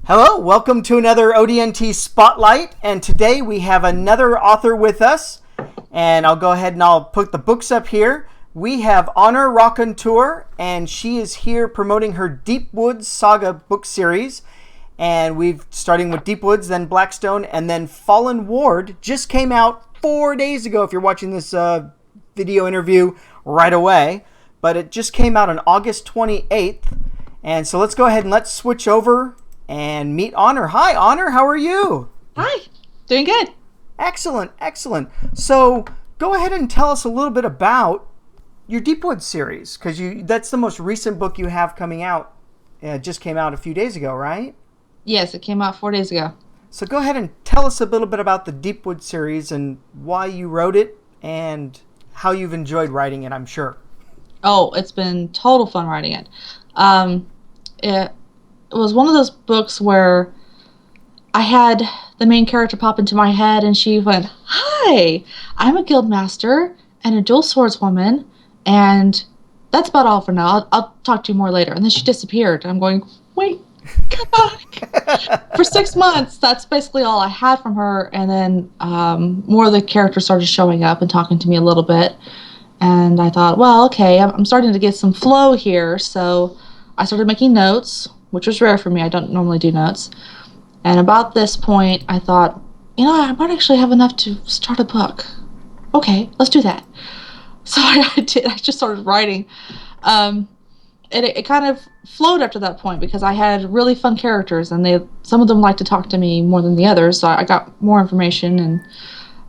Hello, welcome to another ODNT Spotlight, and today we have another author with us, and I'll go ahead and I'll put the books up here. We have Honor Raconteur, and she is here promoting her Deepwoods Saga book series, and we've starting with Deepwoods, then Blackstone, and then Fallen Ward just came out 4 days ago if you're watching this video interview right away, but it just came out on August 28th, and so let's go ahead and let's switch over and meet Honor. Hi, Honor. How are you? Hi. Doing good. Excellent, excellent. So go ahead and tell us a little bit about your Deepwoods series, because that's the most recent book you have coming out. It just came out a few days ago, right? Yes, it came out 4 days ago. So go ahead and tell us a little bit about the Deepwoods series and why you wrote it and how you've enjoyed writing it, I'm sure. Oh, it's been total fun writing it. It was one of those books where I had the main character pop into my head and she went, "Hi, I'm a guild master and a dual swordswoman, and that's about all for now. I'll talk to you more later." And then she disappeared. I'm going, "Wait, come back." For 6 months, that's basically all I had from her. And then more of the characters started showing up and talking to me a little bit. And I thought, well, okay, I'm starting to get some flow here. So I started making notes, which was rare for me. I don't normally do notes. And about this point, I thought, I might actually have enough to start a book. Okay, let's do that. So I did. I just started writing. It kind of flowed up to that point because I had really fun characters, and some of them liked to talk to me more than the others, so I got more information.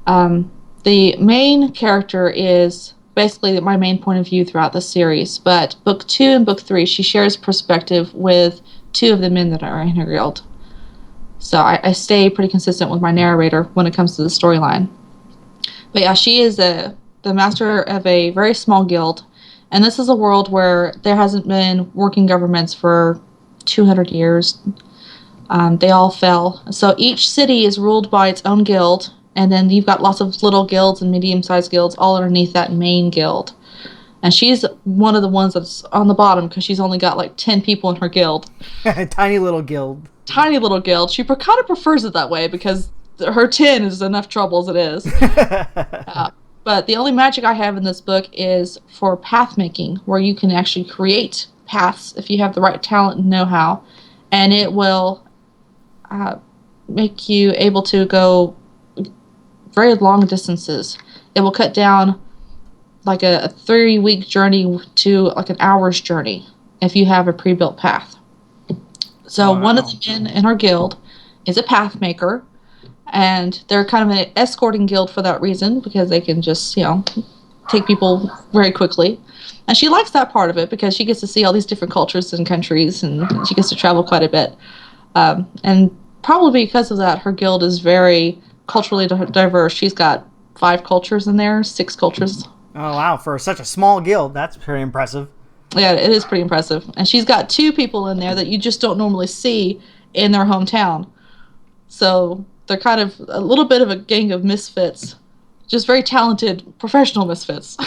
And the main character is basically my main point of view throughout the series. But book 2 and book 3, she shares perspective with 2 of the men that are in her guild. So I stay pretty consistent with my narrator when it comes to the storyline. But yeah, she is the master of a very small guild. And this is a world where there hasn't been working governments for 200 years. They all fell. So each city is ruled by its own guild. And then you've got lots of little guilds and medium-sized guilds all underneath that main guild. And she's one of the ones that's on the bottom because she's only got like 10 people in her guild. Tiny little guild. Tiny little guild. She kind of prefers it that way because her 10 is enough trouble as it is. But the only magic I have in this book is for path making, where you can actually create paths if you have the right talent and know-how. And it will make you able to go very long distances. It will cut down like a 3-week journey to like an hour's journey if you have a pre-built path. So Wow. One of the men in our guild is a path maker, and they're kind of an escorting guild for that reason because they can just, take people very quickly. And she likes that part of it because she gets to see all these different cultures and countries, and she gets to travel quite a bit. And probably because of that, her guild is very culturally diverse. She's got 5 cultures in there, 6 cultures. Oh, wow. For such a small guild, that's pretty impressive. Yeah, it is pretty impressive. And she's got 2 people in there that you just don't normally see in their hometown. So they're kind of a little bit of a gang of misfits. Just very talented professional misfits.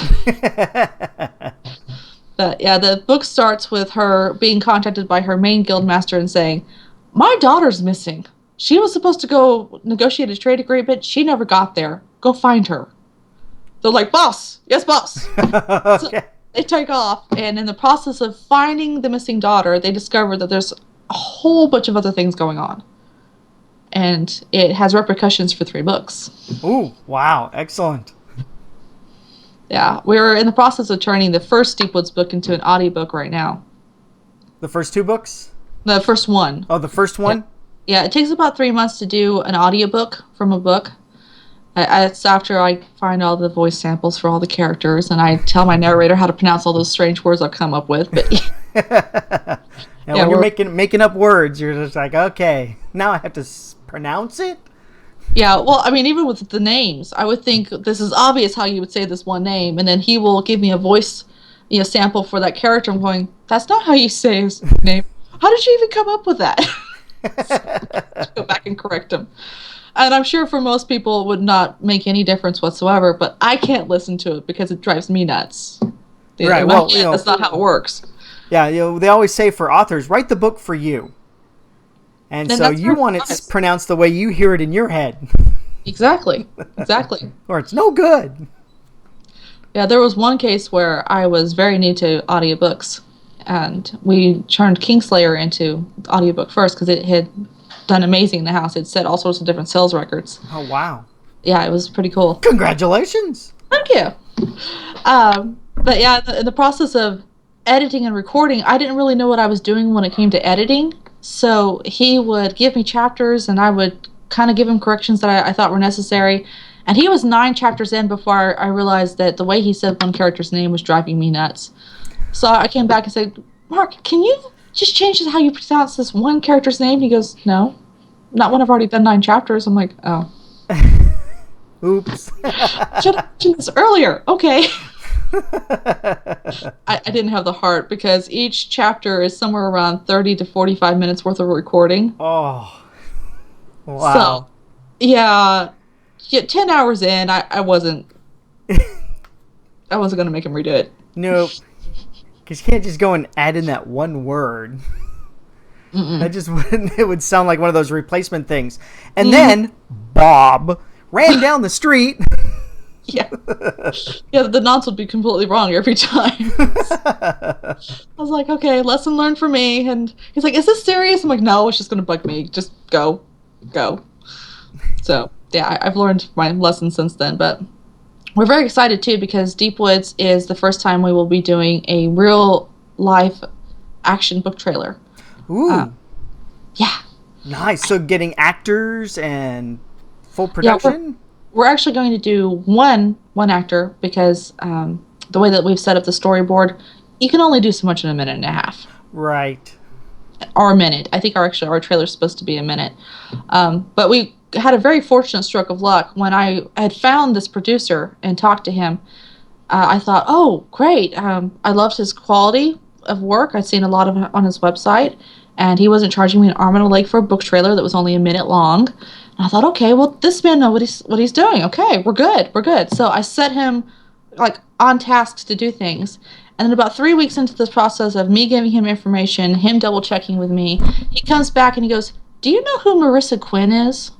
But yeah, the book starts with her being contacted by her main guild master and saying, "My daughter's missing. She was supposed to go negotiate a trade agreement. She never got there. Go find her." They're like, "Boss." "Yes, boss." Okay. So they take off, and in the process of finding the missing daughter, they discover that there's a whole bunch of other things going on. And it has repercussions for 3 books. Ooh, wow. Excellent. Yeah, we're in the process of turning the first Deepwoods book into an audiobook right now. The first 2 books? The first one. Oh, the first one? Yeah, it takes about 3 months to do an audiobook from a book. It's after I find all the voice samples for all the characters, and I tell my narrator how to pronounce all those strange words I've come up with. But when you're making up words, you're just like, okay, now I have to pronounce it? Yeah, well, I mean, even with the names, I would think this is obvious how you would say this one name, and then he will give me a voice, sample for that character. I'm going, that's not how you say his name. How did you even come up with that? So, go back and correct him. And I'm sure for most people it would not make any difference whatsoever, but I can't listen to it because it drives me nuts. Right, well, that's not how it works. Yeah, they always say for authors, write the book for you. And And so that's you want it nice. pronounced the way you hear it in your head. Exactly. Or it's no good. Yeah, there was one case where I was very new to audiobooks, and we turned Kingslayer into audiobook first because it had done amazing in the house. It set all sorts of different sales records. Oh, wow. Yeah, it was pretty cool. Congratulations. Thank you. But yeah, in the process of editing and recording, I didn't really know what I was doing when it came to editing. So he would give me chapters, and I would kind of give him corrections that I thought were necessary. And he was 9 chapters in before I realized that the way he said one character's name was driving me nuts. So I came back and said, Mark, can you just change how you pronounce this one character's name? He goes, no, not when I've already done 9 chapters. I'm like, oh. Oops. Should have mentioned this earlier. Okay. I didn't have the heart because each chapter is somewhere around 30 to 45 minutes worth of recording. Oh. Wow. So, yeah, 10 hours in, I wasn't going to make him redo it. Nope. Because you can't just go and add in that one word. That just wouldn't, it would sound like one of those replacement things. And then Bob ran down the street. Yeah. Yeah, the nonce would be completely wrong every time. I was like, okay, lesson learned for me. And he's like, is this serious? I'm like, no, it's just going to bug me. Just go. So, yeah, I've learned my lesson since then. But we're very excited, too, because Deepwoods is the first time we will be doing a real-life action book trailer. Ooh. Yeah. Nice. So getting actors and full production? We're actually going to do one actor because the way that we've set up the storyboard, you can only do so much in a minute and a half. Right. Or a minute. I think our trailer's supposed to be a minute. But we had a very fortunate stroke of luck. When I had found this producer and talked to him, I thought, oh, great. I loved his quality of work. I'd seen a lot of it on his website. And he wasn't charging me an arm and a leg for a book trailer that was only a minute long. And I thought, okay, well, this man knows what he's doing. Okay, we're good. So I set him on tasks to do things. And then about 3 weeks into this process of me giving him information, him double checking with me, he comes back and he goes, do you know who Marissa Quinn is?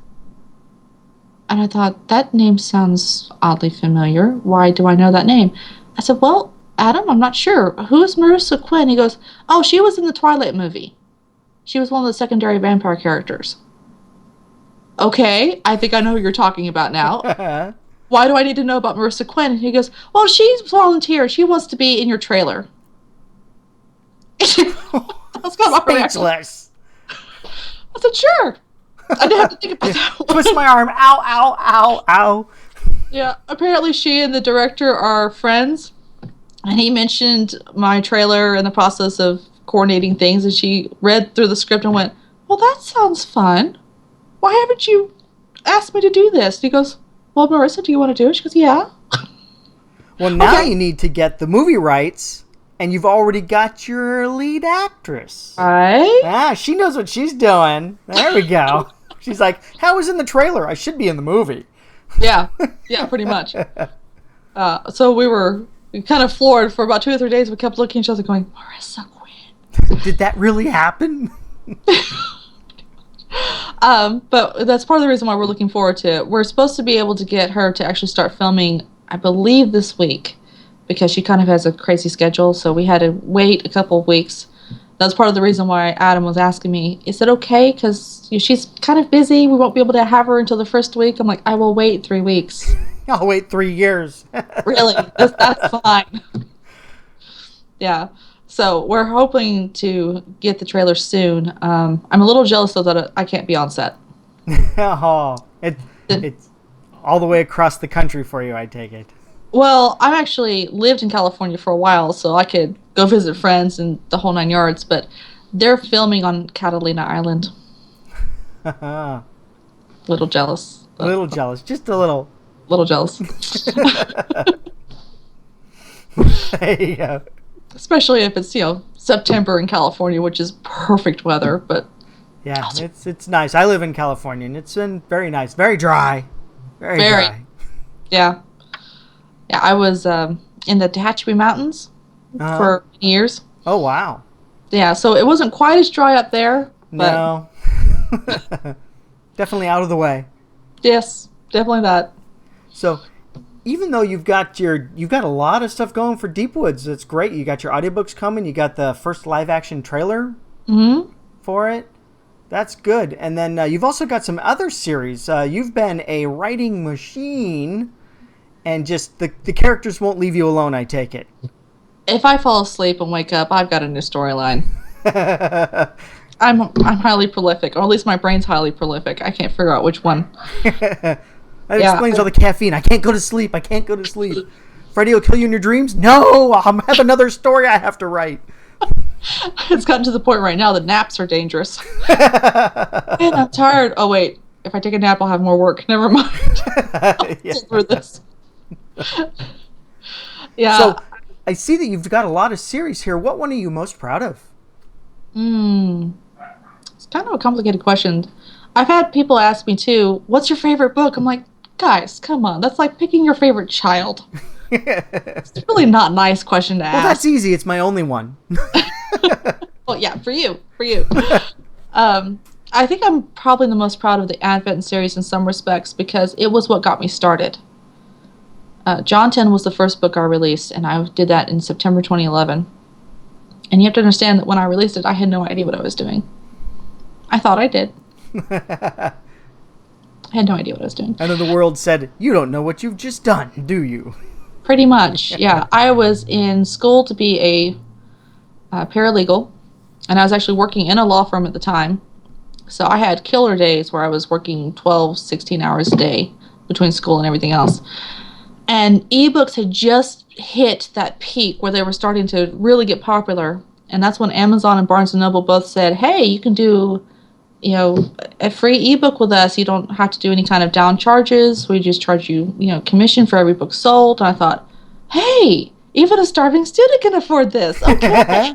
And I thought, that name sounds oddly familiar. Why do I know that name? I said, well, Adam, I'm not sure. Who's Marissa Quinn? He goes, oh, she was in the Twilight movie. She was one of the secondary vampire characters. Okay, I think I know who you're talking about now. Why do I need to know about Marissa Quinn? And he goes, well, she's volunteered. She wants to be in your trailer. That's kind of Speechless. I said, sure. I didn't have to think about that one. Twist my arm. Ow, ow, ow, ow. Yeah, apparently she and the director are friends. And he mentioned my trailer in the process of coordinating things. And she read through the script and went, well, that sounds fun. Why haven't you asked me to do this? And he goes, well, Marissa, do you want to do it? She goes, yeah. Well, now you need to get the movie rights, and you've already got your lead actress. Right? Ah, she knows what she's doing. There we go. She's like, how was in the trailer? I should be in the movie. Yeah, pretty much. So we kind of floored for about 2 or 3 days. We kept looking at each other going, Marissa Quinn. Did that really happen? But that's part of the reason why we're looking forward to it. We're supposed to be able to get her to actually start filming, I believe, this week, because she kind of has a crazy schedule, so we had to wait a couple of weeks. That's part of the reason why Adam was asking me, is it okay? Because she's kind of busy. We won't be able to have her until the first week. I'm like, I will wait 3 weeks. I'll wait 3 years. Really? That's fine. Yeah. So we're hoping to get the trailer soon. I'm a little jealous, though, that I can't be on set. Oh, it's all the way across the country for you, I take it. Well, I've actually lived in California for a while, so I could go visit friends and the whole 9 yards, but they're filming on Catalina Island. Little jealous. Little jealous. Just a little. Little jealous. There you go. Especially if it's, September in California, which is perfect weather, but... Yeah, it's nice. I live in California, and it's been very nice. Very dry. Very dry. Yeah. Yeah, I was in the Tehachapi Mountains for years. Oh, wow. Yeah, so it wasn't quite as dry up there. But No. Definitely out of the way. Yes, definitely that. So, even though you've got a lot of stuff going for Deepwoods, it's great. You got your audiobooks coming. You got the first live action trailer for it. That's good. And then you've also got some other series. You've been a writing machine, and just the characters won't leave you alone, I take it. If I fall asleep and wake up, I've got a new storyline. I'm highly prolific, or at least my brain's highly prolific. I can't figure out which one. That explains all the caffeine. I can't go to sleep. Freddy will kill you in your dreams? No! I have another story I have to write. It's gotten to the point right now that naps are dangerous. Man, I'm tired. Oh, wait. If I take a nap, I'll have more work. Never mind. I'll get through this. Yeah. So, I see that you've got a lot of series here. What one are you most proud of? It's kind of a complicated question. I've had people ask me, too, what's your favorite book? I'm like, guys, come on. That's like picking your favorite child. It's really not a nice question to ask. Well, that's easy. It's my only one. Well, yeah, for you. I think I'm probably the most proud of the Advent series in some respects because it was what got me started. John 10 was the first book I released, and I did that in September 2011. And you have to understand that when I released it, I had no idea what I was doing. I thought I did. I had no idea what I was doing. And then the world said, you don't know what you've just done, do you? Pretty much, yeah. I was in school to be a paralegal, and I was actually working in a law firm at the time. So I had killer days where I was working 12, 16 hours a day between school and everything else. And ebooks had just hit that peak where they were starting to really get popular. And that's when Amazon and Barnes & Noble both said, hey, you can do, a free ebook with us. You don't have to do any kind of down charges. We just charge you, commission for every book sold. And I thought, hey, even a starving student can afford this. Okay.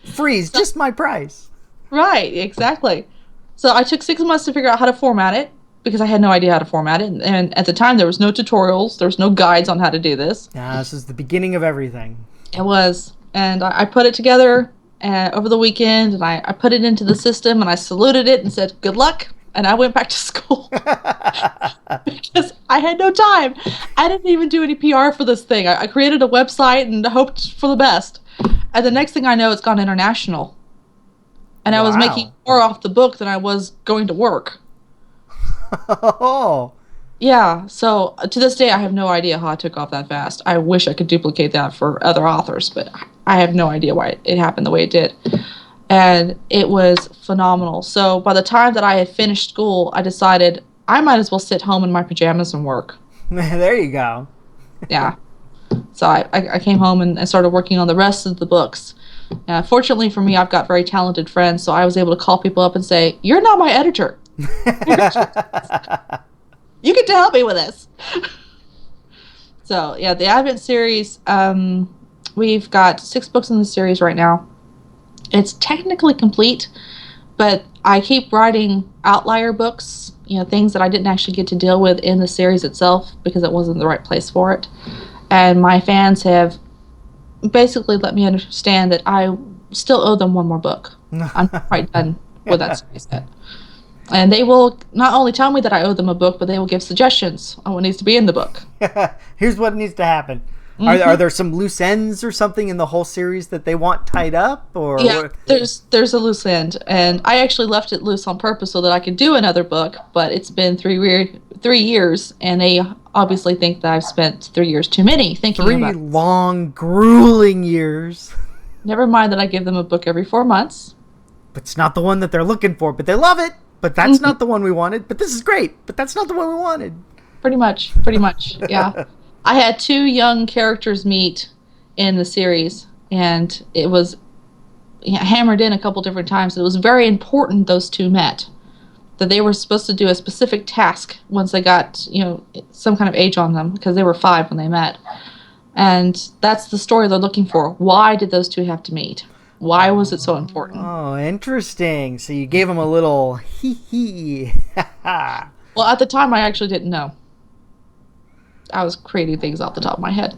Free's just my price. Right, exactly. So I took 6 months to figure out how to format it because I had no idea how to format it. And at the time, there was no tutorials. There was no guides on how to do this. Yeah, this is the beginning of everything. It was. And I put it together over the weekend, and I put it into the system, and I saluted it and said, good luck. And I went back to school because I had no time. I didn't even do any PR for this thing. I created a website and hoped for the best. And the next thing I know, it's gone international. And I was making more off the book than I was going to work. Oh. Yeah, so to this day, I have no idea how I took off that fast. I wish I could duplicate that for other authors, but I have no idea why it happened the way it did. And it was phenomenal. So by the time that I had finished school, I decided I might as well sit home in my pajamas and work. There you go. Yeah. So I came home and started working on the rest of the books. Fortunately for me, I've got very talented friends, so I was able to call people up and say, you're not my editor. You get to help me with this. So, yeah, the Advent series, we've got 6 books in the series right now. It's technically complete, but I keep writing outlier books, things that I didn't actually get to deal with in the series itself because it wasn't the right place for it. And my fans have basically let me understand that I still owe them one more book. I'm not quite done with that series yet. And they will not only tell me that I owe them a book, but they will give suggestions on what needs to be in the book. Here's what needs to happen. Mm-hmm. Are there some loose ends or something in the whole series that they want tied up? Or yeah, there's a loose end, and I actually left it loose on purpose so that I could do another book. But it's been 3 years, and they obviously think that I've spent 3 years too many thinking about it. 3 long, grueling years. Never mind that I give them a book every 4 months. But it's not the one that they're looking for. But they love it. But that's not the one we wanted. But this is great. But that's not the one we wanted. Pretty much, yeah. I had 2 young characters meet in the series, and it was hammered in a couple different times. It was very important those 2 met, that they were supposed to do a specific task once they got, some kind of age on them, because they were 5 when they met. And that's the story they're looking for. Why did those 2 have to meet? Why was it so important? Oh, interesting. So you gave them a little hee-hee. Well, at the time, I actually didn't know. I was creating things off the top of my head.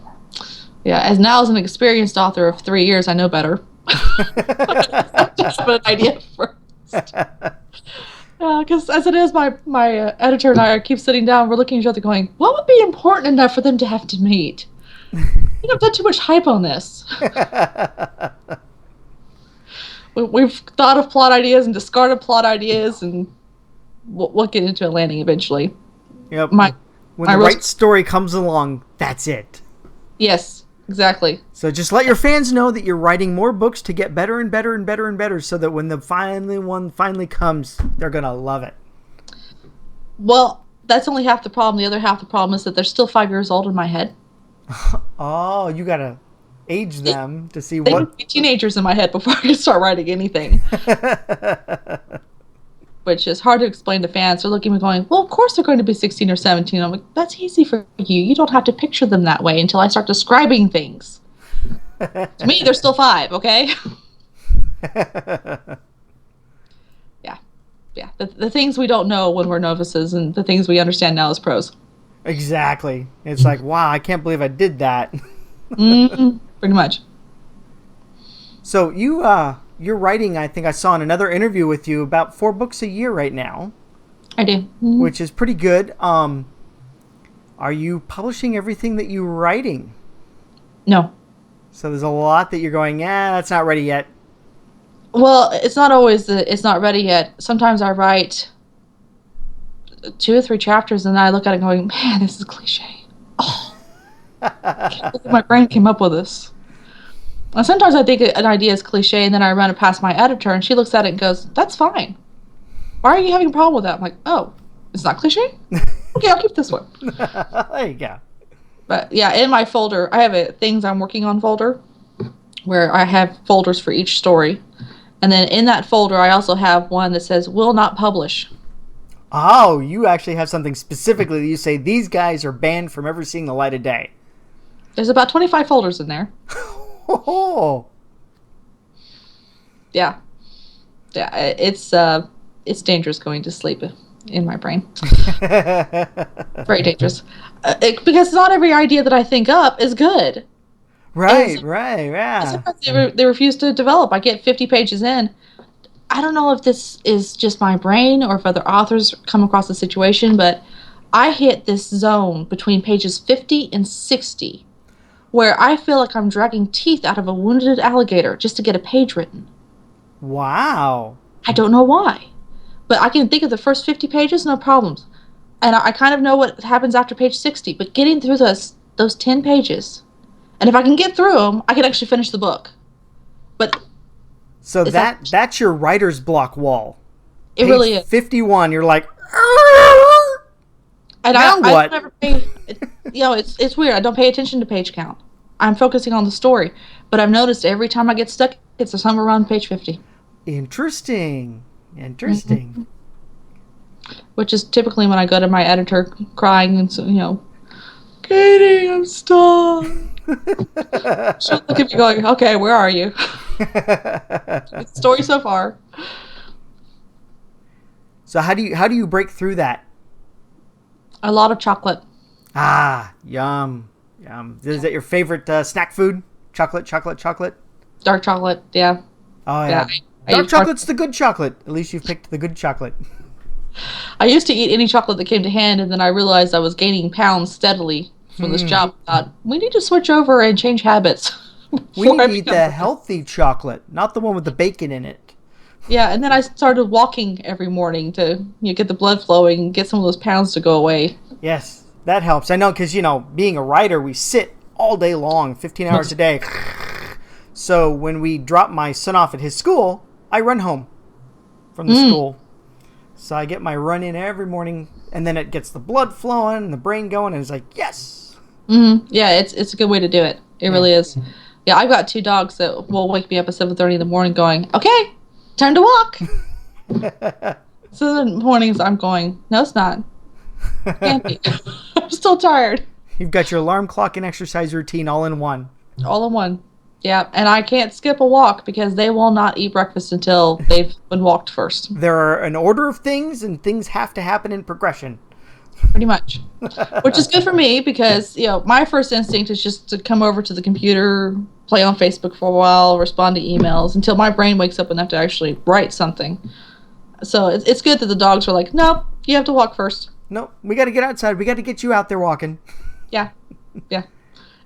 Yeah, as an experienced author of 3 years, I know better. Just put an idea first. Because as it is, my editor and I keep sitting down. We're looking at each other, going, "What would be important enough for them to have to meet?" I think I've done too much hype on this. We've thought of plot ideas and discarded plot ideas, and we'll get into a landing eventually. Yep. When the right story comes along, that's it. Yes, exactly. So just let your fans know that you're writing more books to get better and better and better and better, so that when the one finally comes, they're gonna love it. Well, that's only half the problem. The other half the problem is that they're still 5 years old in my head. Oh, you gotta age them to see they what. would be teenagers in my head before I can start writing anything. Which is hard to explain to fans. They're looking at me going, well, of course they're going to be 16 or 17. I'm like, that's easy for you. You don't have to picture them that way until I start describing things. To me, they're still 5, okay? Yeah. The things we don't know when we're novices and the things we understand now as pros. Exactly. It's like, wow, I can't believe I did that. Pretty much. So you're writing, I think I saw in another interview with you, about 4 books a year right now. I do. Mm-hmm. Which is pretty good. Are you publishing everything that you're writing? No. So there's a lot that you're going, that's not ready yet. Well, it's not always that it's not ready yet. Sometimes I write 2 or 3 chapters and then I look at it going, man, this is cliche. Oh, I can't believe my brain came up with this. And sometimes I think an idea is cliche and then I run it past my editor and she looks at it and goes, that's fine. Why are you having a problem with that? I'm like, oh, it's not cliche? Okay, I'll keep this one. There you go. But yeah, in my folder, I have a things I'm working on folder where I have folders for each story. And then in that folder, I also have one that says, will not publish. Oh, you actually have something specifically that you say, these guys are banned from ever seeing the light of day. There's about 25 folders in there. Oh. Yeah. Yeah, it's dangerous going to sleep in my brain. Very dangerous. Because not every idea that I think up is good. Right, yeah. Sometimes they refuse to develop. I get 50 pages in. I don't know if this is just my brain or if other authors come across the situation, but I hit this zone between pages 50 and 60 where I feel like I'm dragging teeth out of a wounded alligator just to get a page written. Wow. I don't know why. But I can think of the first 50 pages, no problems. And I kind of know what happens after page 60. But getting through those 10 pages, and if I can get through them, I can actually finish the book. But so that's your writer's block wall. It really is. 51, you're like, and now what? I never pay, it's weird. I don't pay attention to page count. I'm focusing on the story. But I've noticed every time I get stuck, it's somewhere around page 50. Interesting. Mm-hmm. Which is typically when I go to my editor crying and, Katie, I'm stuck. She'll look at me going, okay, where are you? Story so far. So how do you break through that? A lot of chocolate. Ah, yum. Is that your favorite snack food? Chocolate? Dark chocolate, yeah. Oh, yeah. Dark chocolate's the good chocolate. At least you've picked the good chocolate. I used to eat any chocolate that came to hand, and then I realized I was gaining pounds steadily from this job. I thought, we need to switch over and change habits. We need to eat the healthy chocolate, not the one with the bacon in it. Yeah, and then I started walking every morning to get the blood flowing and get some of those pounds to go away. Yes, that helps. I know because, being a writer, we sit all day long, 15 hours a day. So when we drop my son off at his school, I run home from the school. So I get my run in every morning, and then it gets the blood flowing and the brain going, and it's like, yes. Mm-hmm. Yeah, it's a good way to do it. It really is. Yeah, I've got 2 dogs that will wake me up at 7:30 in the morning going, okay, time to walk. So the mornings I'm going, no, it's not. Can't be. I'm still tired. You've got your alarm clock and exercise routine all in one. All in one. Yeah, and I can't skip a walk because they will not eat breakfast until they've been walked first. There are an order of things, and things have to happen in progression. Pretty much. Which is good for me because, my first instinct is just to come over to the computer, play on Facebook for a while, respond to emails until my brain wakes up enough to actually write something. So it's good that the dogs are like, nope, you have to walk first. Nope, we got to get outside. We got to get you out there walking. Yeah, yeah.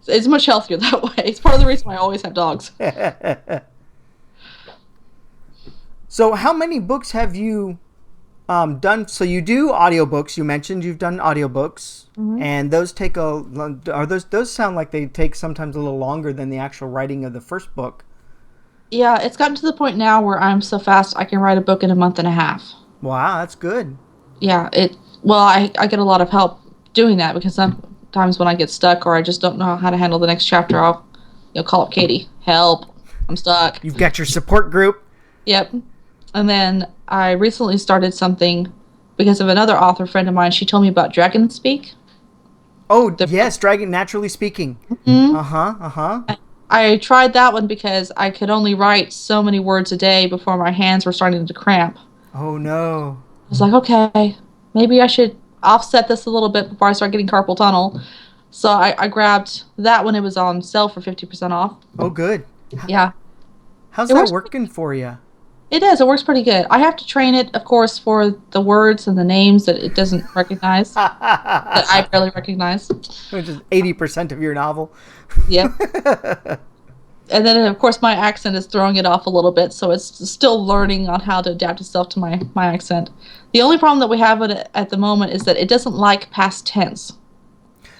It's much healthier that way. It's part of the reason why I always have dogs. So how many books have you done? So you do audiobooks. You mentioned you've done audiobooks, and those take those sound like they take sometimes a little longer than the actual writing of the first book. Yeah, it's gotten to the point now where I'm so fast I can write a book in a month and a half. Wow, that's good. Yeah, I get a lot of help doing that because sometimes when I get stuck or I just don't know how to handle the next chapter, I'll call up Katie. Help, I'm stuck. You've got your support group. Yep. And then I recently started something because of another author friend of mine. She told me about Dragon Speak. Oh, yes, Dragon Naturally Speaking. Uh-huh. I tried that one because I could only write so many words a day before my hands were starting to cramp. Oh, no. I was like, okay, maybe I should offset this a little bit before I start getting carpal tunnel. So I grabbed that when it was on sale for 50% off. Oh, good. Yeah. How's that working for you? It is. It works pretty good. I have to train it, of course, for the words and the names that it doesn't recognize, that I barely recognize. Which is 80% of your novel. Yep. And then, of course, my accent is throwing it off a little bit, so it's still learning on how to adapt itself to my accent. The only problem that we have at the moment is that it doesn't like past tense.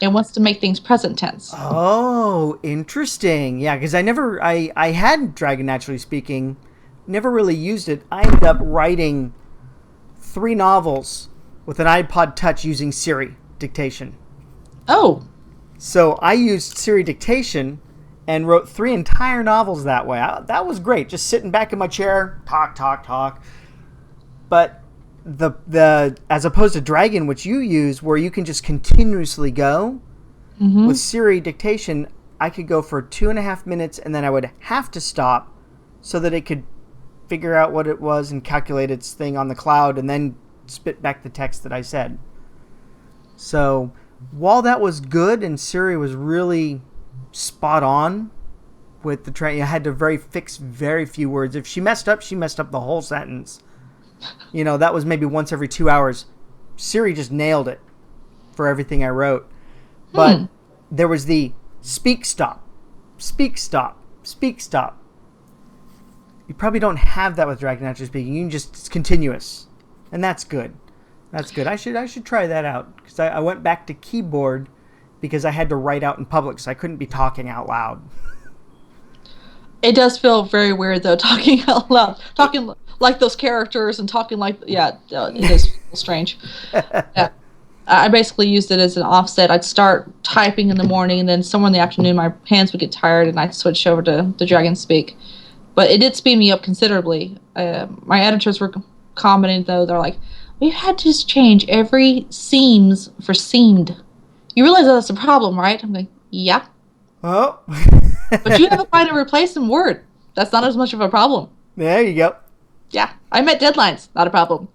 It wants to make things present tense. Oh, interesting. Yeah, because I had Dragon Naturally Speaking, never really used it. I ended up writing 3 novels with an iPod Touch using Siri dictation. Oh. So I used Siri dictation and wrote 3 entire novels that way. That was great. Just sitting back in my chair, talk. But the as opposed to Dragon, which you use, where you can just continuously go, with Siri dictation, I could go for 2.5 minutes and then I would have to stop so that it could figure out what it was and calculate its thing on the cloud and then spit back the text that I said. So while that was good and Siri was really spot on with the train, I had to fix very few words. If she messed up the whole sentence. That was maybe once every 2 hours. Siri just nailed it for everything I wrote. But there was the speak stop. You probably don't have that with Dragon Naturally Speaking. You can it's continuous. And that's good. I should try that out. Because I went back to keyboard because I had to write out in public, so I couldn't be talking out loud. It does feel very weird, though, talking out loud. Talking like those characters and talking like... Yeah, it is strange. Yeah. I basically used it as an offset. I'd start typing in the morning, and then somewhere in the afternoon, my hands would get tired, and I'd switch over to the Dragon Speak. But it did speed me up considerably. My editors were commenting, though. They're like, we've had to change every seams for seamed. You realize that's a problem, right? I'm like, yeah. Oh. But you have to find a replacement word. That's not as much of a problem. There you go. Yeah. I met deadlines. Not a problem.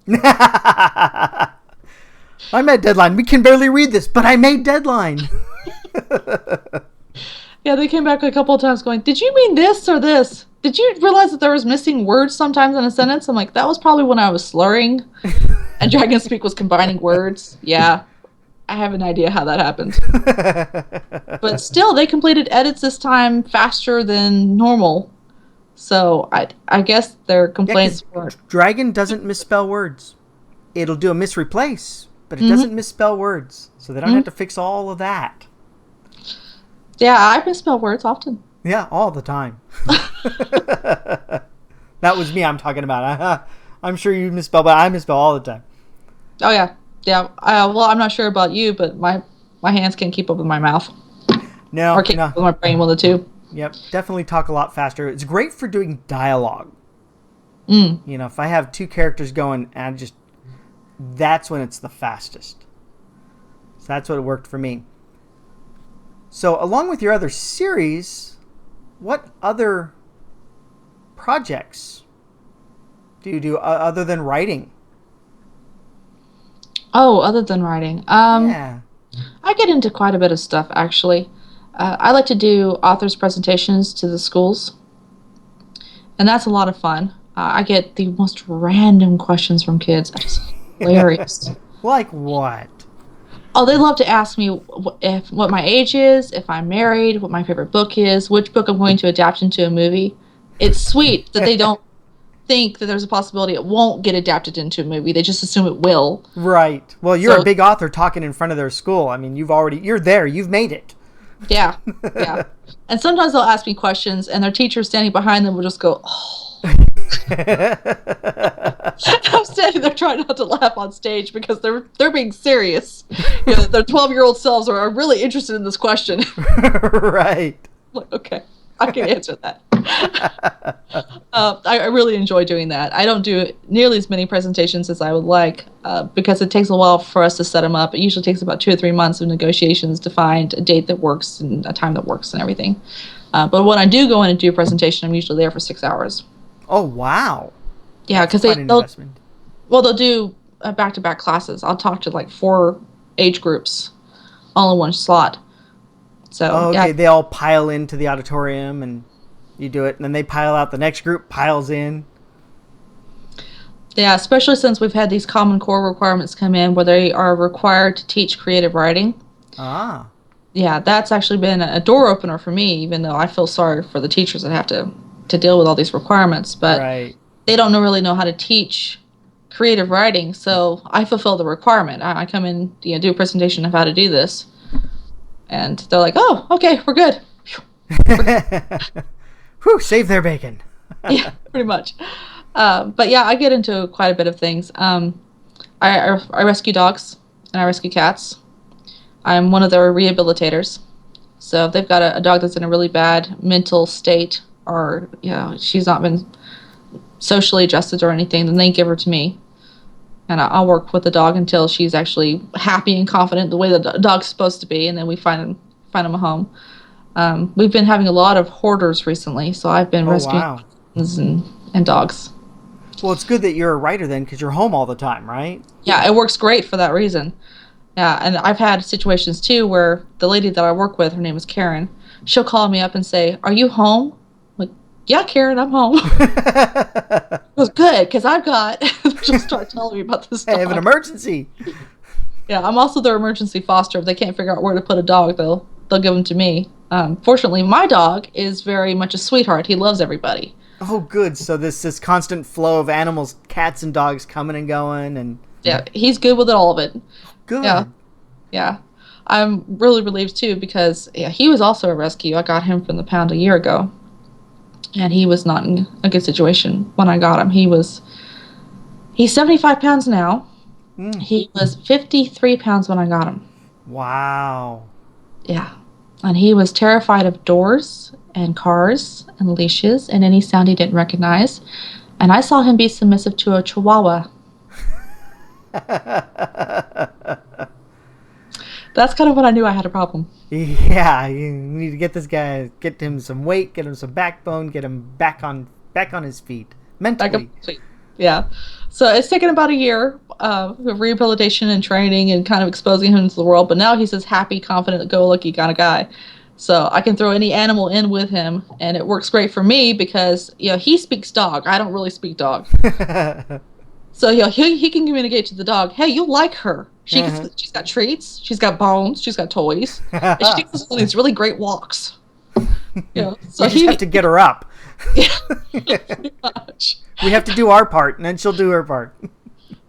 I met deadline. We can barely read this, but I made deadline. Yeah, they came back a couple of times going, did you mean this or this? Did you realize that there was missing words sometimes in a sentence? I'm like, that was probably when I was slurring and Dragon Speak was combining words. Yeah, I have an idea how that happened. But still, they completed edits this time faster than normal. So I guess their complaints were... Dragon doesn't misspell words. It'll do a misreplace, but it doesn't misspell words. So they don't have to fix all of that. Yeah, I misspell words often. Yeah, all the time. That was me I'm talking about. I'm sure you misspell, but I misspell all the time. Oh, yeah. Yeah. Well, I'm not sure about you, but my hands can't keep up with my mouth. No. Or keep up with my brain, one of the two. Yep. Definitely talk a lot faster. It's great for doing dialogue. If I have 2 characters going, and that's when it's the fastest. So that's what worked for me. So along with your other series, what other projects do you do other than writing? Oh, other than writing. Yeah. I get into quite a bit of stuff, actually. I like to do authors' presentations to the schools. And that's a lot of fun. I get the most random questions from kids. It's hilarious. Like what? Oh, they love to ask me what my age is, if I'm married, what my favorite book is, which book I'm going to adapt into a movie. It's sweet that they don't think that there's a possibility it won't get adapted into a movie. They just assume it will. Right. Well, you're a big author talking in front of their school. I mean, you're there. You've made it. Yeah, yeah. And sometimes they'll ask me questions, and their teacher standing behind them will just go, "Oh." I'm standing there trying not to laugh on stage because they're being serious. Their 12-year-old selves are really interested in this question. Right. Like, okay, I can answer that. I really enjoy doing that. I don't do nearly as many presentations as I would like because it takes a while for us to set them up. It usually takes about 2 or 3 months of negotiations to find a date that works and a time that works and everything. But when I do go in and do a presentation, I'm usually there for 6 hours. Oh, wow. Yeah, because they'll do back-to-back classes. I'll talk to like 4 age groups all in one slot. So okay, yeah. They all pile into the auditorium and you do it, and then they pile out. The next group piles in. Yeah, especially since we've had these Common Core requirements come in where they are required to teach creative writing. Ah. Yeah, that's actually been a door opener for me, even though I feel sorry for the teachers that have to deal with all these requirements. But right. They don't really know how to teach creative writing, so I fulfill the requirement. I come in, do a presentation of how to do this, and they're like, "Oh, okay, we're good." Whew, save their bacon. Yeah, pretty much. But yeah, I get into quite a bit of things. I rescue dogs and I rescue cats. I'm one of their rehabilitators. So if they've got a dog that's in a really bad mental state, or she's not been socially adjusted or anything, then they give her to me, and I'll work with the dog until she's actually happy and confident the way the dog's supposed to be, and then we find them a home. We've been having a lot of hoarders recently, so I've been rescuing and dogs. Well, it's good that you're a writer then, because you're home all the time, right? Yeah, it works great for that reason. Yeah, and I've had situations too where the lady that I work with, her name is Karen, she'll call me up and say, "Are you home?" I'm like, "Yeah, Karen, I'm home." It was good, because I've got, she'll start telling me about this dog. I have an emergency. Yeah, I'm also their emergency foster. If they can't figure out where to put a dog, they'll give them to me. Fortunately, my dog is very much a sweetheart. He loves everybody. Oh, good. So this constant flow of animals, cats and dogs coming and going. And yeah, he's good with all of it. Good. Yeah. I'm really relieved, too, because he was also a rescue. I got him from the pound a year ago. And he was not in a good situation when I got him. He's 75 pounds now. He was 53 pounds when I got him. Wow. Yeah. And he was terrified of doors and cars and leashes and any sound he didn't recognize. And I saw him be submissive to a chihuahua. That's kind of when I knew I had a problem. Yeah, you need to get this guy, get him some weight, get him some backbone, get him back on his feet mentally. Yeah. So it's taken about a year of rehabilitation and training and kind of exposing him to the world. But now he's this happy, confident, go-lucky kind of guy. So I can throw any animal in with him, and it works great for me because he speaks dog. I don't really speak dog. So he can communicate to the dog, "Hey, you'll like her. She's got treats. She's got bones. She's got toys. And she takes us on these really great walks." So we have to get her up. Pretty much. We have to do our part, and then she'll do her part.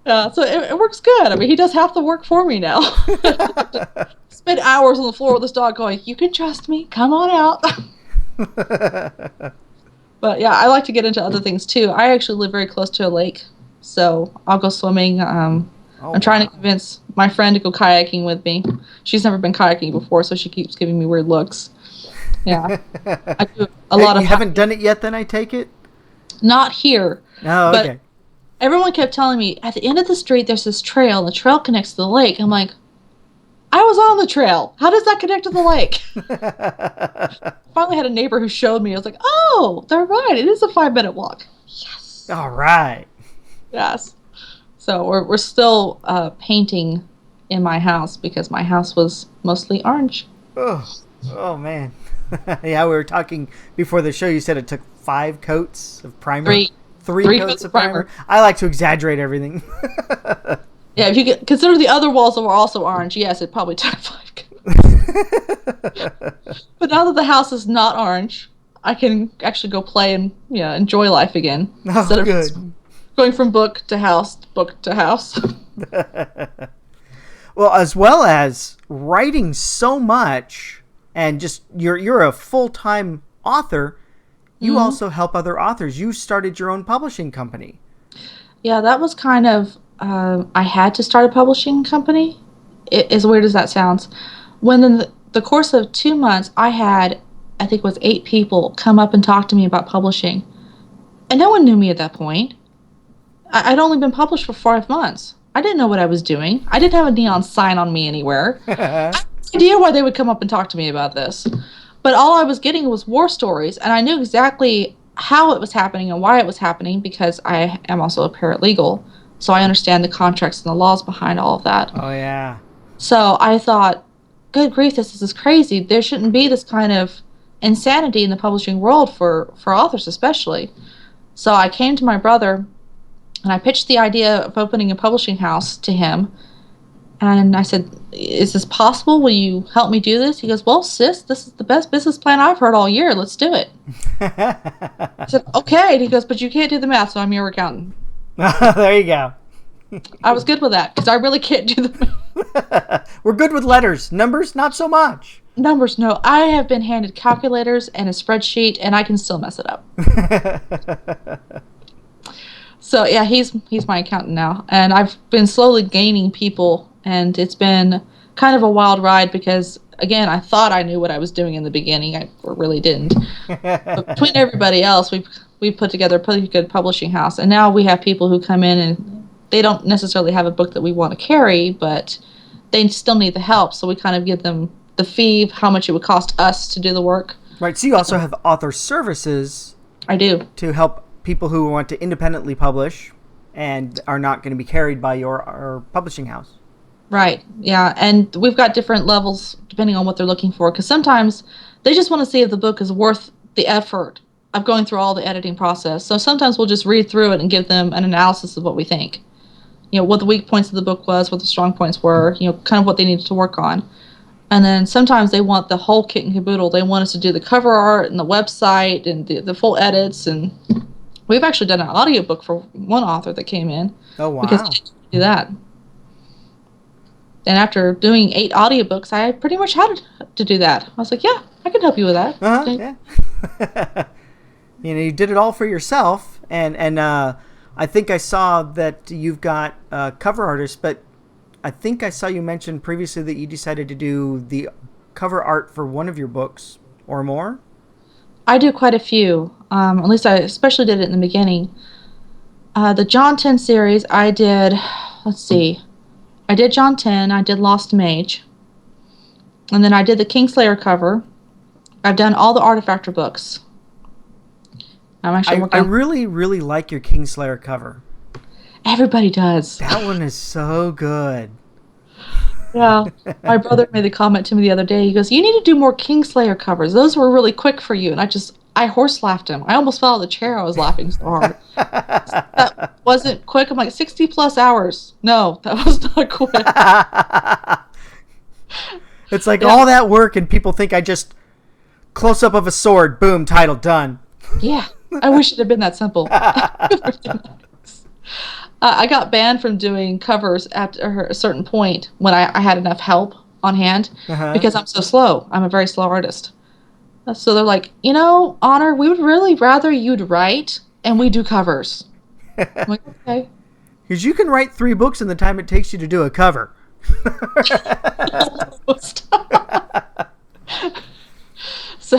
Yeah, so it works good. I mean, he does half the work for me now. Spend hours on the floor with this dog going, "You can trust me. Come on out." But yeah, I like to get into other things too. I actually live very close to a lake, so I'll go swimming. I'm trying to convince my friend to go kayaking with me. She's never been kayaking before, so she keeps giving me weird looks. Yeah. I do a lot of. You haven't done it yet, then, I take it? Not here. Oh, okay. But everyone kept telling me, at the end of the street, there's this trail, and the trail connects to the lake. I'm like, I was on the trail. How does that connect to the lake? Finally had a neighbor who showed me. I was like, oh, they're right. It is a 5-minute walk. Yes. All right. Yes. So we're still painting in my house because my house was mostly orange. Oh man. Yeah, we were talking before the show. You said it took 5 coats of primer. 3 coats of primer. I like to exaggerate everything. Yeah, if you consider the other walls that were also orange, yes, it probably took 5 coats. But now that the house is not orange, I can actually go play and enjoy life again. Oh, instead of good. Going from book to house, book to house. Well, as well as writing so much, and just you're a full-time author, you also help other authors. You started your own publishing company. Yeah, that was kind of I had to start a publishing company. As weird as that sounds, when in the course of 2 months, I had, I think it was 8 people come up and talk to me about publishing, and no one knew me at that point. I'd only been published for 5 months. I didn't know what I was doing. I didn't have a neon sign on me anywhere. I had no idea why they would come up and talk to me about this. But all I was getting was war stories, and I knew exactly how it was happening and why it was happening because I am also a paralegal, so I understand the contracts and the laws behind all of that. Oh, yeah. So I thought, good grief, this is crazy. There shouldn't be this kind of insanity in the publishing world for authors especially. So I came to my brother, and I pitched the idea of opening a publishing house to him. And I said, is this possible? Will you help me do this? He goes, well, sis, this is the best business plan I've heard all year. Let's do it. I said, okay. And he goes, but you can't do the math, so I'm your accountant. There you go. I was good with that because I really can't do the math. We're good with letters. Numbers, not so much. Numbers, no. I have been handed calculators and a spreadsheet, and I can still mess it up. So yeah, he's my accountant now, and I've been slowly gaining people, and it's been kind of a wild ride because, again, I thought I knew what I was doing in the beginning. I really didn't. But between everybody else, we've put together a pretty good publishing house, and now we have people who come in and they don't necessarily have a book that we want to carry, but they still need the help. So we kind of give them the fee of how much it would cost us to do the work. Right. So you also have author services. I do. To help people who want to independently publish and are not going to be carried by your publishing house. Right. Yeah. And we've got different levels depending on what they're looking for. Because sometimes they just want to see if the book is worth the effort of going through all the editing process. So sometimes we'll just read through it and give them an analysis of what we think. What the weak points of the book was, what the strong points were, kind of what they needed to work on. And then sometimes they want the whole kit and caboodle. They want us to do the cover art and the website and the full edits. And we've actually done an audiobook for one author that came in. Oh, wow. Because I didn't do that. And after doing 8 audiobooks, I pretty much had to do that. I was like, yeah, I can help you with that. Yeah. You did it all for yourself. And I think I saw that you've got cover artists, but I think I saw you mention previously that you decided to do the cover art for one of your books or more. I do quite a few. At least I especially did it in the beginning. The John 10 series, I did, let's see. I did John 10, I did Lost Mage. And then I did the Kingslayer cover. I've done all the Artifactor books. I'm actually working. I really, really like your Kingslayer cover. Everybody does. That one is so good. Yeah. My brother made the comment to me the other day. He goes, you need to do more Kingslayer covers. Those were really quick for you. And I horse laughed him. I almost fell out of the chair. I was laughing so hard. That wasn't quick. I'm like, 60 plus hours. No, that was not quick. It's like all that work and people think I just close up of a sword, boom, title, done. Yeah. I wish it had been that simple. I got banned from doing covers at a certain point when I had enough help on hand because I'm so slow. I'm a very slow artist. So they're like, Honor, we would really rather you'd write and we do covers. I'm like, okay. Because you can write 3 books in the time it takes you to do a cover. So,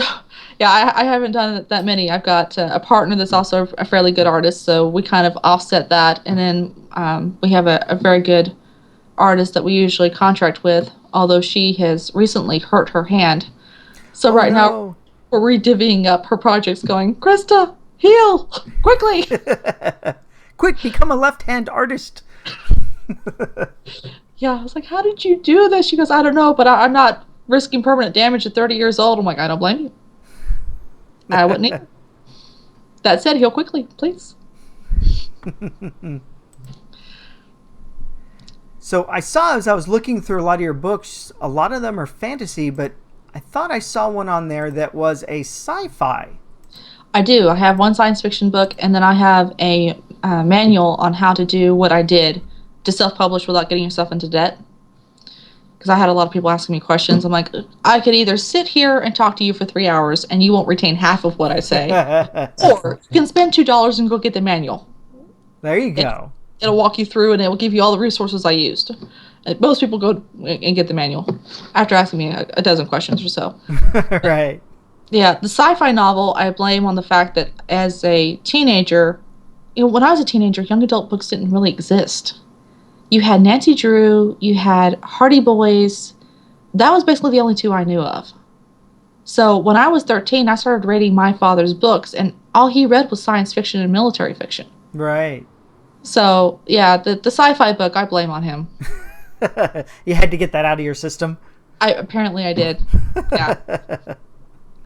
yeah, I haven't done that many. I've got a partner that's also a fairly good artist, so we kind of offset that. And then we have a very good artist that we usually contract with, although she has recently hurt her hand. So now we're redivvying up her projects going, Krista, heal, quickly. Quick, become a left-hand artist. Yeah, I was like, how did you do this? She goes, I don't know, but I'm not risking permanent damage at 30 years old. I'm like, I don't blame you. I wouldn't either. That said, heal quickly, please. So I saw as I was looking through a lot of your books, a lot of them are fantasy, but I thought I saw one on there that was a sci-fi. I do. I have one science fiction book, and then I have a manual on how to do what I did to self-publish without getting yourself into debt. Because I had a lot of people asking me questions. I'm like, I could either sit here and talk to you for 3 hours, and you won't retain half of what I say, or you can spend $2 and go get the manual. There you go. It'll walk you through, and it will give you all the resources I used. And most people go and get the manual after asking me a dozen questions or so. Right. Yeah, the sci-fi novel I blame on the fact that as a teenager, when I was a teenager, young adult books didn't really exist. You had Nancy Drew, you had Hardy Boys. That was basically the only two I knew of. So when I was 13, I started reading my father's books, and all he read was science fiction and military fiction. Right. So, yeah, the sci-fi book, I blame on him. You had to get that out of your system? Apparently I did. Yeah.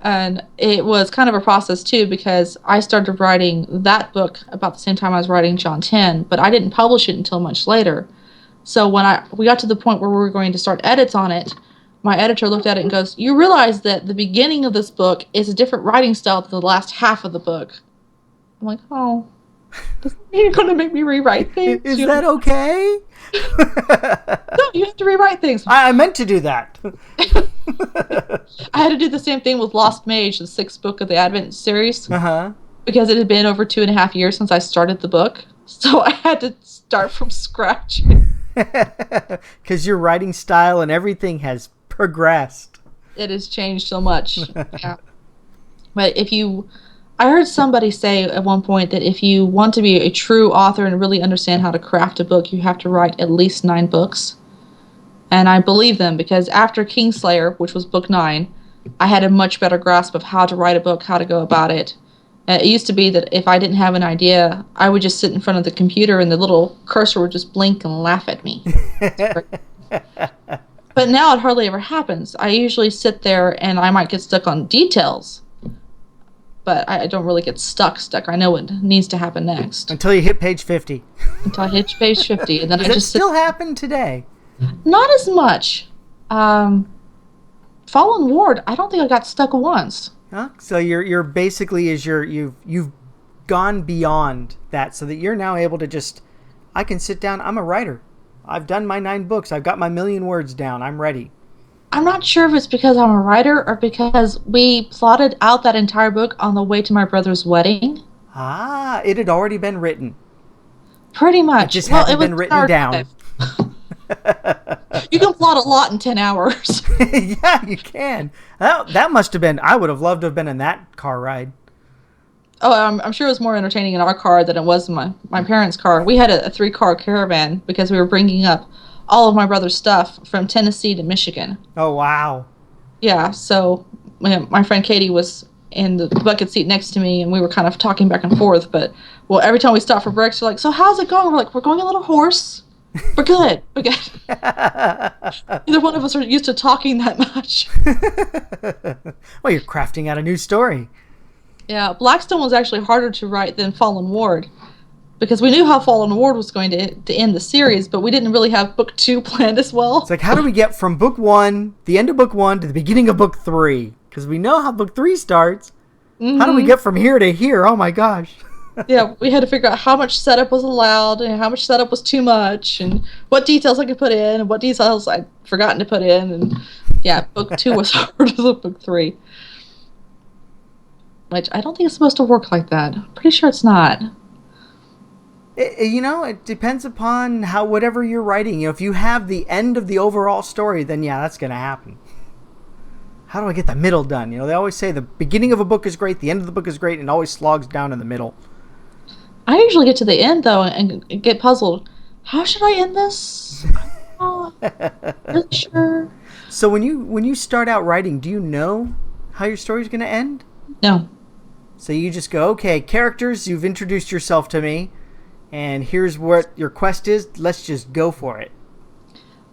And it was kind of a process, too, because I started writing that book about the same time I was writing John 10, but I didn't publish it until much later. So when we got to the point where we were going to start edits on it, my editor looked at it and goes, "You realize that the beginning of this book is a different writing style than the last half of the book." I'm like, oh, you're going to make me rewrite things? Is that okay? No, you have to rewrite things. I meant to do that. I had to do the same thing with Lost Mage, the 6th book of the Advent series, because it had been over 2.5 years since I started the book. So I had to start from scratch. Because your writing style and everything has progressed. It has changed so much. Yeah. But I heard somebody say at one point that if you want to be a true author and really understand how to craft a book, you have to write at least 9 books. And I believe them, because after Kingslayer, which was book 9, I had a much better grasp of how to write a book, how to go about it. It used to be that if I didn't have an idea, I would just sit in front of the computer and the little cursor would just blink and laugh at me. But now it hardly ever happens. I usually sit there and I might get stuck on details, but I don't really get stuck. I know what needs to happen next. Until you hit page 50. Until I hit page 50. And then Does I it just still happen today? Not as much. Fallen Ward, I don't think I got stuck once. Huh? So you're basically you've gone beyond that, so that you're now able to just, I can sit down. I'm a writer. I've done my 9 books. I've got my 1,000,000 words down. I'm ready. I'm not sure if it's because I'm a writer or because we plotted out that entire book on the way to my brother's wedding. Ah, it had already been written. Pretty much. It just hadn't been written down. You can plot a lot in 10 hours. Yeah, you can. That must have been, I would have loved to have been in that car ride. Oh, I'm sure it was more entertaining in our car than it was in my parents' car. We had a 3-car caravan because we were bringing up all of my brother's stuff from Tennessee to Michigan. Oh, wow. Yeah, so my friend Katie was in the bucket seat next to me, and we were kind of talking back and forth. But, well, every time we stopped for breaks, we're like, "So how's it going?" We're like, "We're going a little hoarse. We're good. We're good." Neither one of us are used to talking that much. Well, you're crafting out a new story. Yeah, Blackstone was actually harder to write than Fallen Ward, because we knew how Fallen Ward was going to end the series, but we didn't really have book 2 planned as well. It's like, how do we get from book 1, the end of book 1, to the beginning of book 3? Because we know how book 3 starts. Mm-hmm. How do we get from here to here? Oh my gosh. Yeah, we had to figure out how much setup was allowed and how much setup was too much, and what details I could put in and what details I'd forgotten to put in. And yeah, book 2 was harder than book 3. Which I don't think it's supposed to work like that. I'm pretty sure it's not. It depends upon whatever you're writing. If you have the end of the overall story, then yeah, that's going to happen. How do I get the middle done? They always say the beginning of a book is great, the end of the book is great, and it always slogs down in the middle. I usually get to the end, though, and get puzzled. How should I end this? I'm not really sure. So when you start out writing, do you know how your story's going to end? No. So you just go, okay, characters, you've introduced yourself to me, and here's what your quest is. Let's just go for it.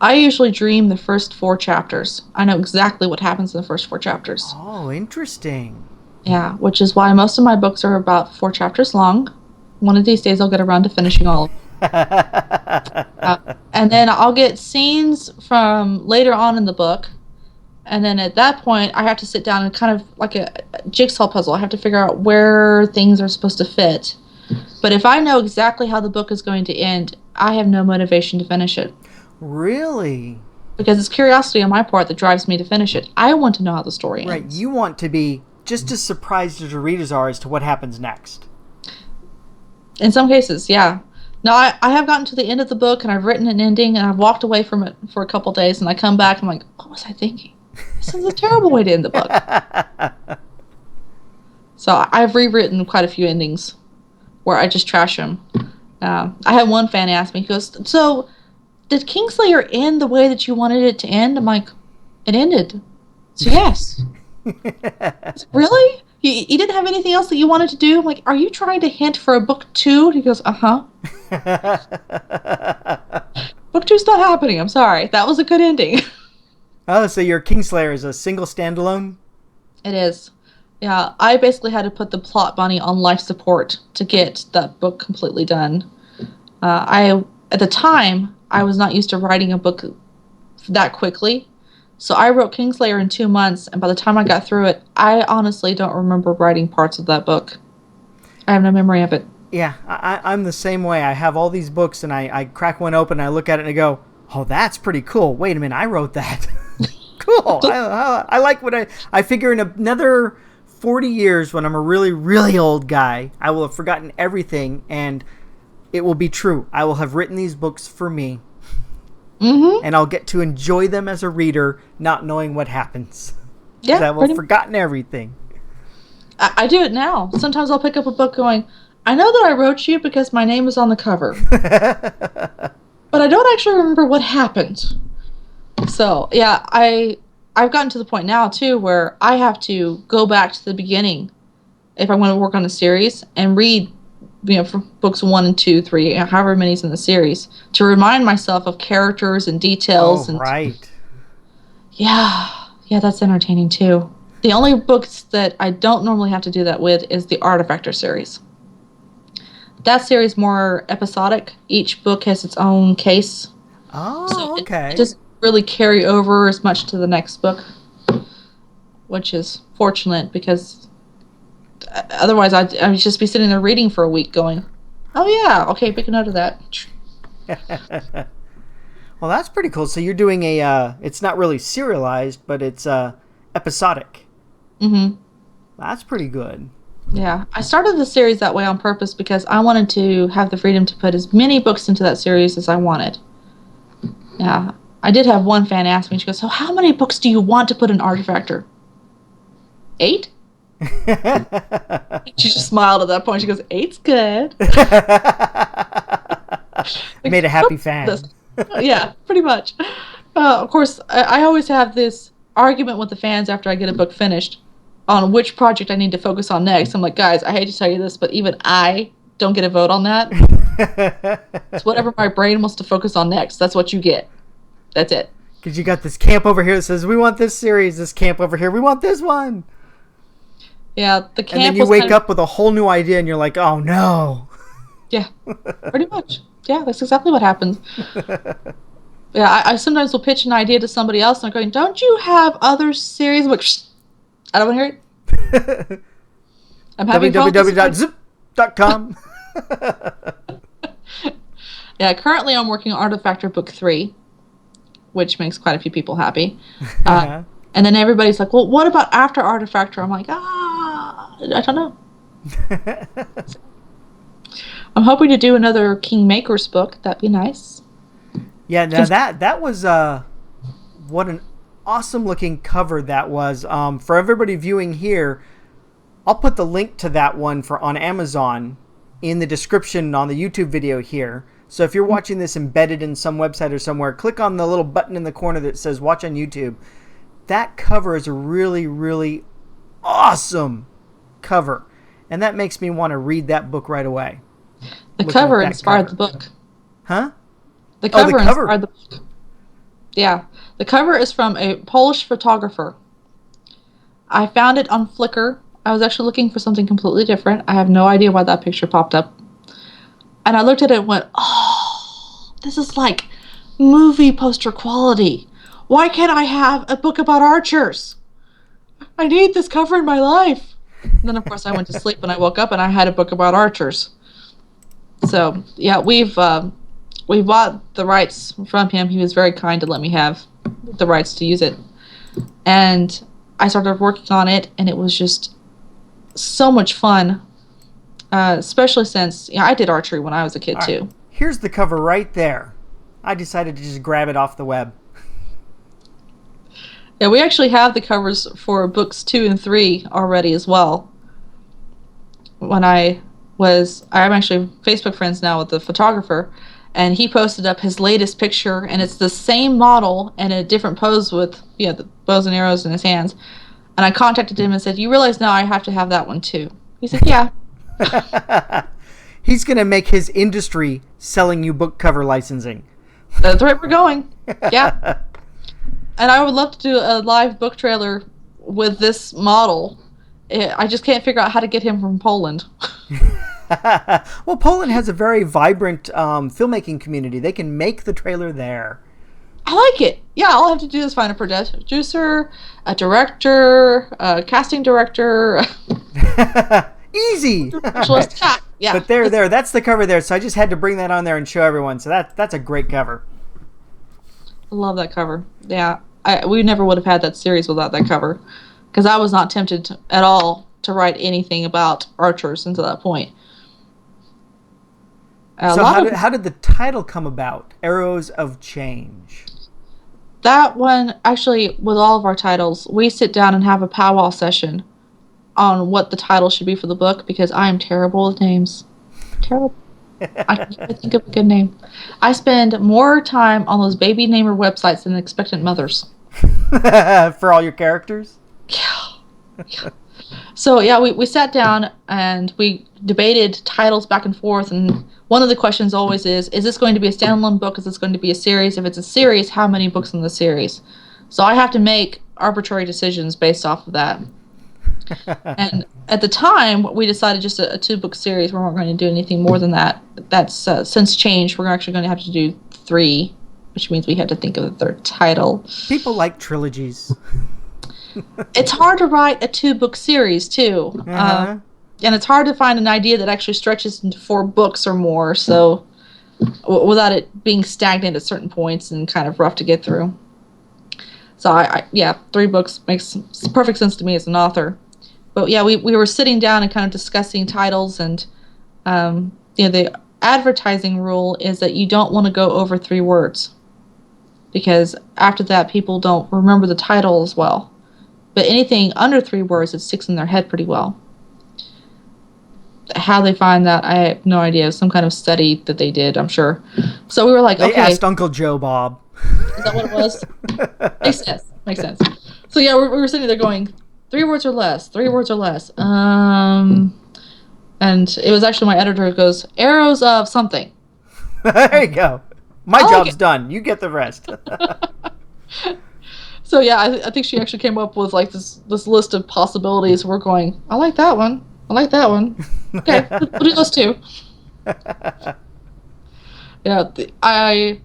I usually dream the first 4 chapters. I know exactly what happens in the first 4 chapters. Oh, interesting. Yeah, which is why most of my books are about 4 chapters long. One of these days I'll get around to finishing all of them. And then I'll get scenes from later on in the book. And then at that point, I have to sit down and kind of like a jigsaw puzzle. I have to figure out where things are supposed to fit. But if I know exactly how the book is going to end, I have no motivation to finish it. Really? Because it's curiosity on my part that drives me to finish it. I want to know how the story ends. Right. You want to be just as surprised as the readers are as to what happens next. In some cases, yeah. Now, I have gotten to the end of the book, and I've written an ending, and I've walked away from it for a couple days, and I come back, and I'm like, what was I thinking? This is a terrible way to end the book. So I've rewritten quite a few endings where I just trash them. I had one fan ask me, he goes, so did Kingslayer end the way that you wanted it to end? I'm like, it ended. So yes. Really? You didn't have anything else that you wanted to do? I'm like, are you trying to hint for a book 2? He goes, uh-huh. Book 2's not happening. I'm sorry. That was a good ending. Oh, so your Kingslayer is a single standalone? It is. Yeah, I basically had to put the plot bunny on life support to get that book completely done. At the time, I was not used to writing a book that quickly. So I wrote Kingslayer in 2 months, and by the time I got through it, I honestly don't remember writing parts of that book. I have no memory of it. Yeah, I'm the same way. I have all these books, and I crack one open, and I look at it, and I go, oh, that's pretty cool. Wait a minute, I wrote that. Cool. I like what I figure in another 40 years, when I'm a really, really old guy, I will have forgotten everything, and it will be true. I will have written these books for me. Mm-hmm. And I'll get to enjoy them as a reader, not knowing what happens. Yeah, I will have forgotten everything. I do it now. Sometimes I'll pick up a book going, I know that I wrote you because my name is on the cover. But I don't actually remember what happened. So, yeah, I've gotten to the point now, too, where I have to go back to the beginning if I want to work on a series and read, from books 1 and 2, 3, however many's in the series, to remind myself of characters and details. Oh, right. Yeah, that's entertaining, too. The only books that I don't normally have to do that with is the Artifactor series. That series is more episodic. Each book has its own case. Oh, so okay. It doesn't really carry over as much to the next book, which is fortunate because otherwise I'd just be sitting there reading for a week going, oh yeah, okay, make a note of that. Well, that's pretty cool. So you're doing it's not really serialized, but it's episodic. Mm-hmm. That's pretty good. Yeah, I started the series that way on purpose because I wanted to have the freedom to put as many books into that series as I wanted. Yeah, I did have one fan ask me, she goes, so how many books do you want to put in Artifactor? 8? She just smiled at that point. She goes, 8's good. Made a happy fan. Yeah, pretty much. Of course, I always have this argument with the fans after I get a book finished on which project I need to focus on next. I'm like, guys, I hate to tell you this, but even I don't get a vote on that. It's whatever my brain wants to focus on next. That's what you get. That's it. Because you got this camp over here that says, we want this series. This camp over here, we want this one. Yeah, the camp. And then you wake up with a whole new idea and you're like, oh no. Yeah, pretty much. Yeah, that's exactly what happens. Yeah, I sometimes will pitch an idea to somebody else and they're going, don't you have other series? I'm like, I don't want to hear it. I'm having www.zip.com. Yeah, currently I'm working on Artifactor Book 3, which makes quite a few people happy. And then everybody's like, well, what about after Artifactor? I'm like, I don't know. I'm hoping to do another Kingmakers book. That'd be nice. Yeah, now that was what an awesome looking cover that was. For everybody viewing here, I'll put the link to that one on Amazon in the description on the YouTube video here. So if you're watching this embedded in some website or somewhere, click on the little button in the corner that says watch on YouTube. That cover is a really, really awesome cover. And that makes me want to read that book right away. The cover inspired the book. Huh? The cover inspired the book. Yeah. The cover is from a Polish photographer. I found it on Flickr. I was actually looking for something completely different. I have no idea why that picture popped up. And I looked at it and went, oh, this is like movie poster quality. Why can't I have a book about archers? I need this cover in my life. And then, of course, I went to sleep and I woke up and I had a book about archers. So, yeah, we bought the rights from him. He was very kind to let me have the rights to use it. And I started working on it, and it was just so much fun, especially since I did archery when I was a kid, too. Here's the cover right there. I decided to just grab it off the web. Yeah, we actually have the covers for books 2 and 3 already as well. I'm actually Facebook friends now with the photographer, and he posted up his latest picture, and it's the same model and a different pose with the bows and arrows in his hands. And I contacted him and said, "You realize now I have to have that one too?" He said, "Yeah." He's going to make his industry selling you book cover licensing. That's right, we're going. Yeah. And I would love to do a live book trailer with this model. I just can't figure out how to get him from Poland. Well, Poland has a very vibrant filmmaking community. They can make the trailer there. I like it. Yeah, all I have to do is find a producer, a director, a casting director. Easy. Yeah. But there. That's the cover there. So I just had to bring that on there and show everyone. So that's a great cover. I love that cover. Yeah, we never would have had that series without that cover, because I was not tempted at all to write anything about archers until that point. So how did the title come about? Arrows of Change. That one, actually, with all of our titles, we sit down and have a powwow session on what the title should be for the book, because I am terrible with names. Terrible. I can't think of a good name. I spend more time on those baby namer websites than expectant mothers. For all your characters? Yeah. So, yeah, we sat down and we debated titles back and forth, and one of the questions always is this going to be a standalone book? Is this going to be a series? If it's a series, how many books in the series? So I have to make arbitrary decisions based off of that. And at the time, we decided just a 2-book series. We weren't going to do anything more than that. That's since changed. We're actually going to have to do 3, which means we have to think of the third title. People like trilogies. It's hard to write a 2-book series, too. Uh-huh. And it's hard to find an idea that actually stretches into 4 books or more, so without it being stagnant at certain points and kind of rough to get through. So, 3 books makes perfect sense to me as an author. But, yeah, we were sitting down and kind of discussing titles, and the advertising rule is that you don't want to go over 3 words, because after that, people don't remember the title as well. But anything under 3 words, it sticks in their head pretty well. How they find that, I have no idea. Some kind of study that they did, I'm sure. So we were like, they asked Uncle Joe Bob. Is that what it was? Makes sense. So yeah, we were sitting there going, 3 words or less, 3 words or less. And it was actually my editor who goes, arrows of something. There you go. My job's done. You get the rest. So yeah, I think she actually came up with like this list of possibilities. We're going, I like that one. I like that one. Okay, we'll do those 2. Yeah, I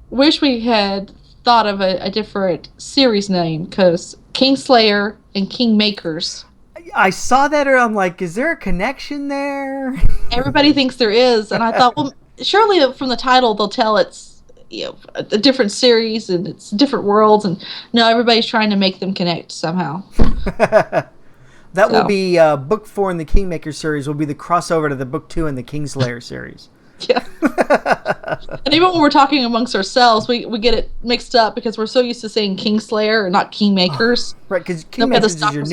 wish we had thought of a different series name, because Kingslayer and Kingmakers. I saw that, and I'm like, is there a connection there? Everybody thinks there is, and I thought, well, surely from the title they'll tell it's a different series and it's different worlds, and no, everybody's trying to make them connect somehow. That will be book 4 in the Kingmaker series. Will be the crossover to the book 2 in the Kingslayer series. Yeah. And even when we're talking amongst ourselves, we get it mixed up because we're so used to saying Kingslayer and not Kingmakers. Right, because Kingmakers is your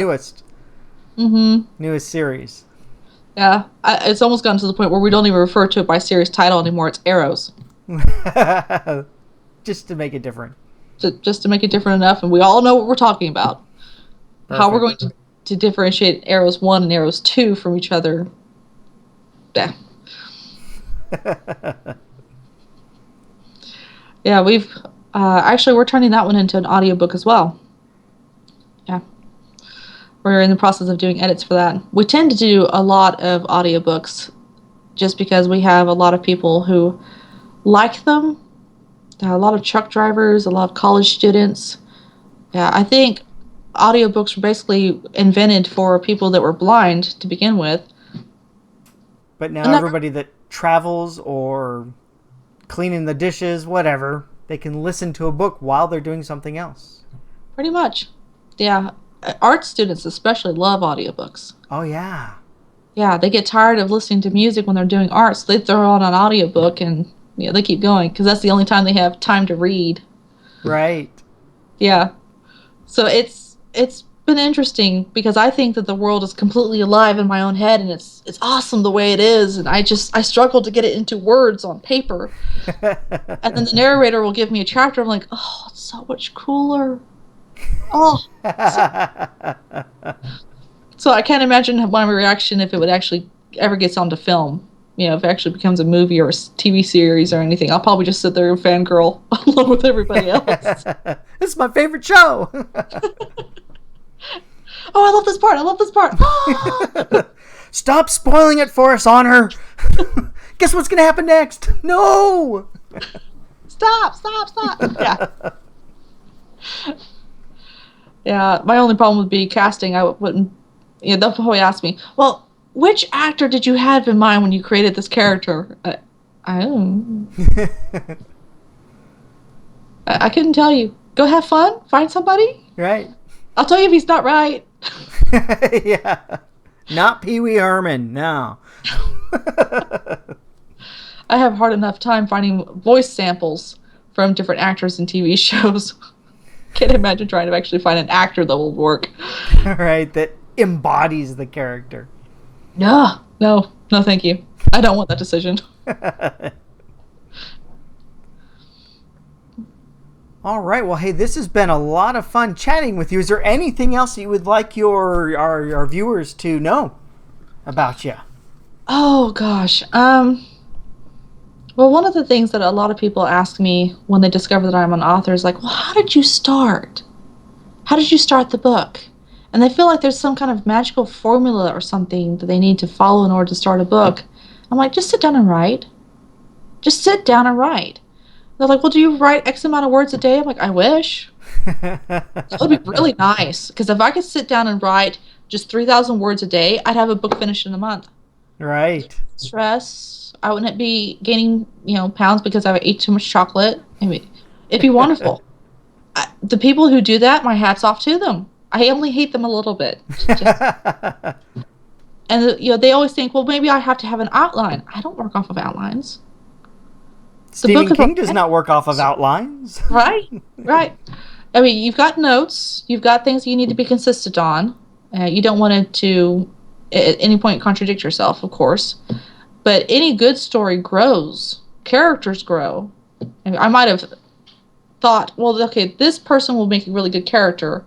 newest series. Yeah, it's almost gotten to the point where we don't even refer to it by series title anymore. It's Arrows. Just to make it different. Just to make it different enough, and we all know what we're talking about. Perfect. How we're going to differentiate Arrows 1 and Arrows 2 from each other. Yeah. Yeah, we've actually we're turning that one into an audiobook as well. Yeah. We're in the process of doing edits for that. We tend to do a lot of audiobooks just because we have a lot of people who like them. A lot of truck drivers, a lot of college students. Yeah, I think audiobooks were basically invented for people that were blind to begin with. But now And that, everybody that travels or cleaning the dishes, whatever, they can listen to a book while they're doing something else. pretty much. Yeah, art students especially love audiobooks. Oh, yeah. Yeah, they get tired of listening to music when they're doing art, so they throw on an audiobook and they keep going because that's the only time they have time to read. Right. Yeah. So it's been interesting because I think that the world is completely alive in my own head and it's awesome the way it is, and I struggle to get it into words on paper. And then the narrator will give me a chapter. I'm like, oh, it's so much cooler. Oh. So I can't imagine my reaction if it would actually ever gets onto film. If it actually becomes a movie or a TV series or anything. I'll probably just sit there and fangirl along with everybody else. This is my favorite show. Oh, I love this part. I love this part. Oh! Stop spoiling it for us, Honor. Guess what's going to happen next? No. Stop. Yeah. Yeah, my only problem would be casting. I wouldn't, they'll probably ask me, well, which actor did you have in mind when you created this character? I don't know. I couldn't tell you. Go have fun. Find somebody. Right. I'll tell you if he's not right. Yeah. Not Pee Wee Herman, no. I have hard enough time finding voice samples from different actors in TV shows. Can't imagine trying to actually find an actor that will work. Right, that embodies the character. No, thank you. I don't want that decision. All right. Well, hey, this has been a lot of fun chatting with you. Is there anything else you would like our viewers to know about you? Oh gosh. Well, one of the things that a lot of people ask me when they discover that I'm an author is like, well, how did you start? How did you start the book? And they feel like there's some kind of magical formula or something that they need to follow in order to start a book. I'm like, just sit down and write. Just sit down and write. They're like, well, do you write X amount of words a day? I'm like, I wish. That would be really nice. Because if I could sit down and write just 3,000 words a day, I'd have a book finished in a month. Right. Stress. I wouldn't be gaining, pounds because I ate too much chocolate. I mean, it'd be wonderful. The people who do that, my hat's off to them. I only hate them a little bit. And they always think, well, maybe I have to have an outline. I don't work off of outlines. Stephen King does not work off of outlines. Right. I mean, you've got notes. You've got things you need to be consistent on. You don't want it to, at any point, contradict yourself, of course. But any good story grows. Characters grow. I might have thought, well, okay, this person will make a really good character,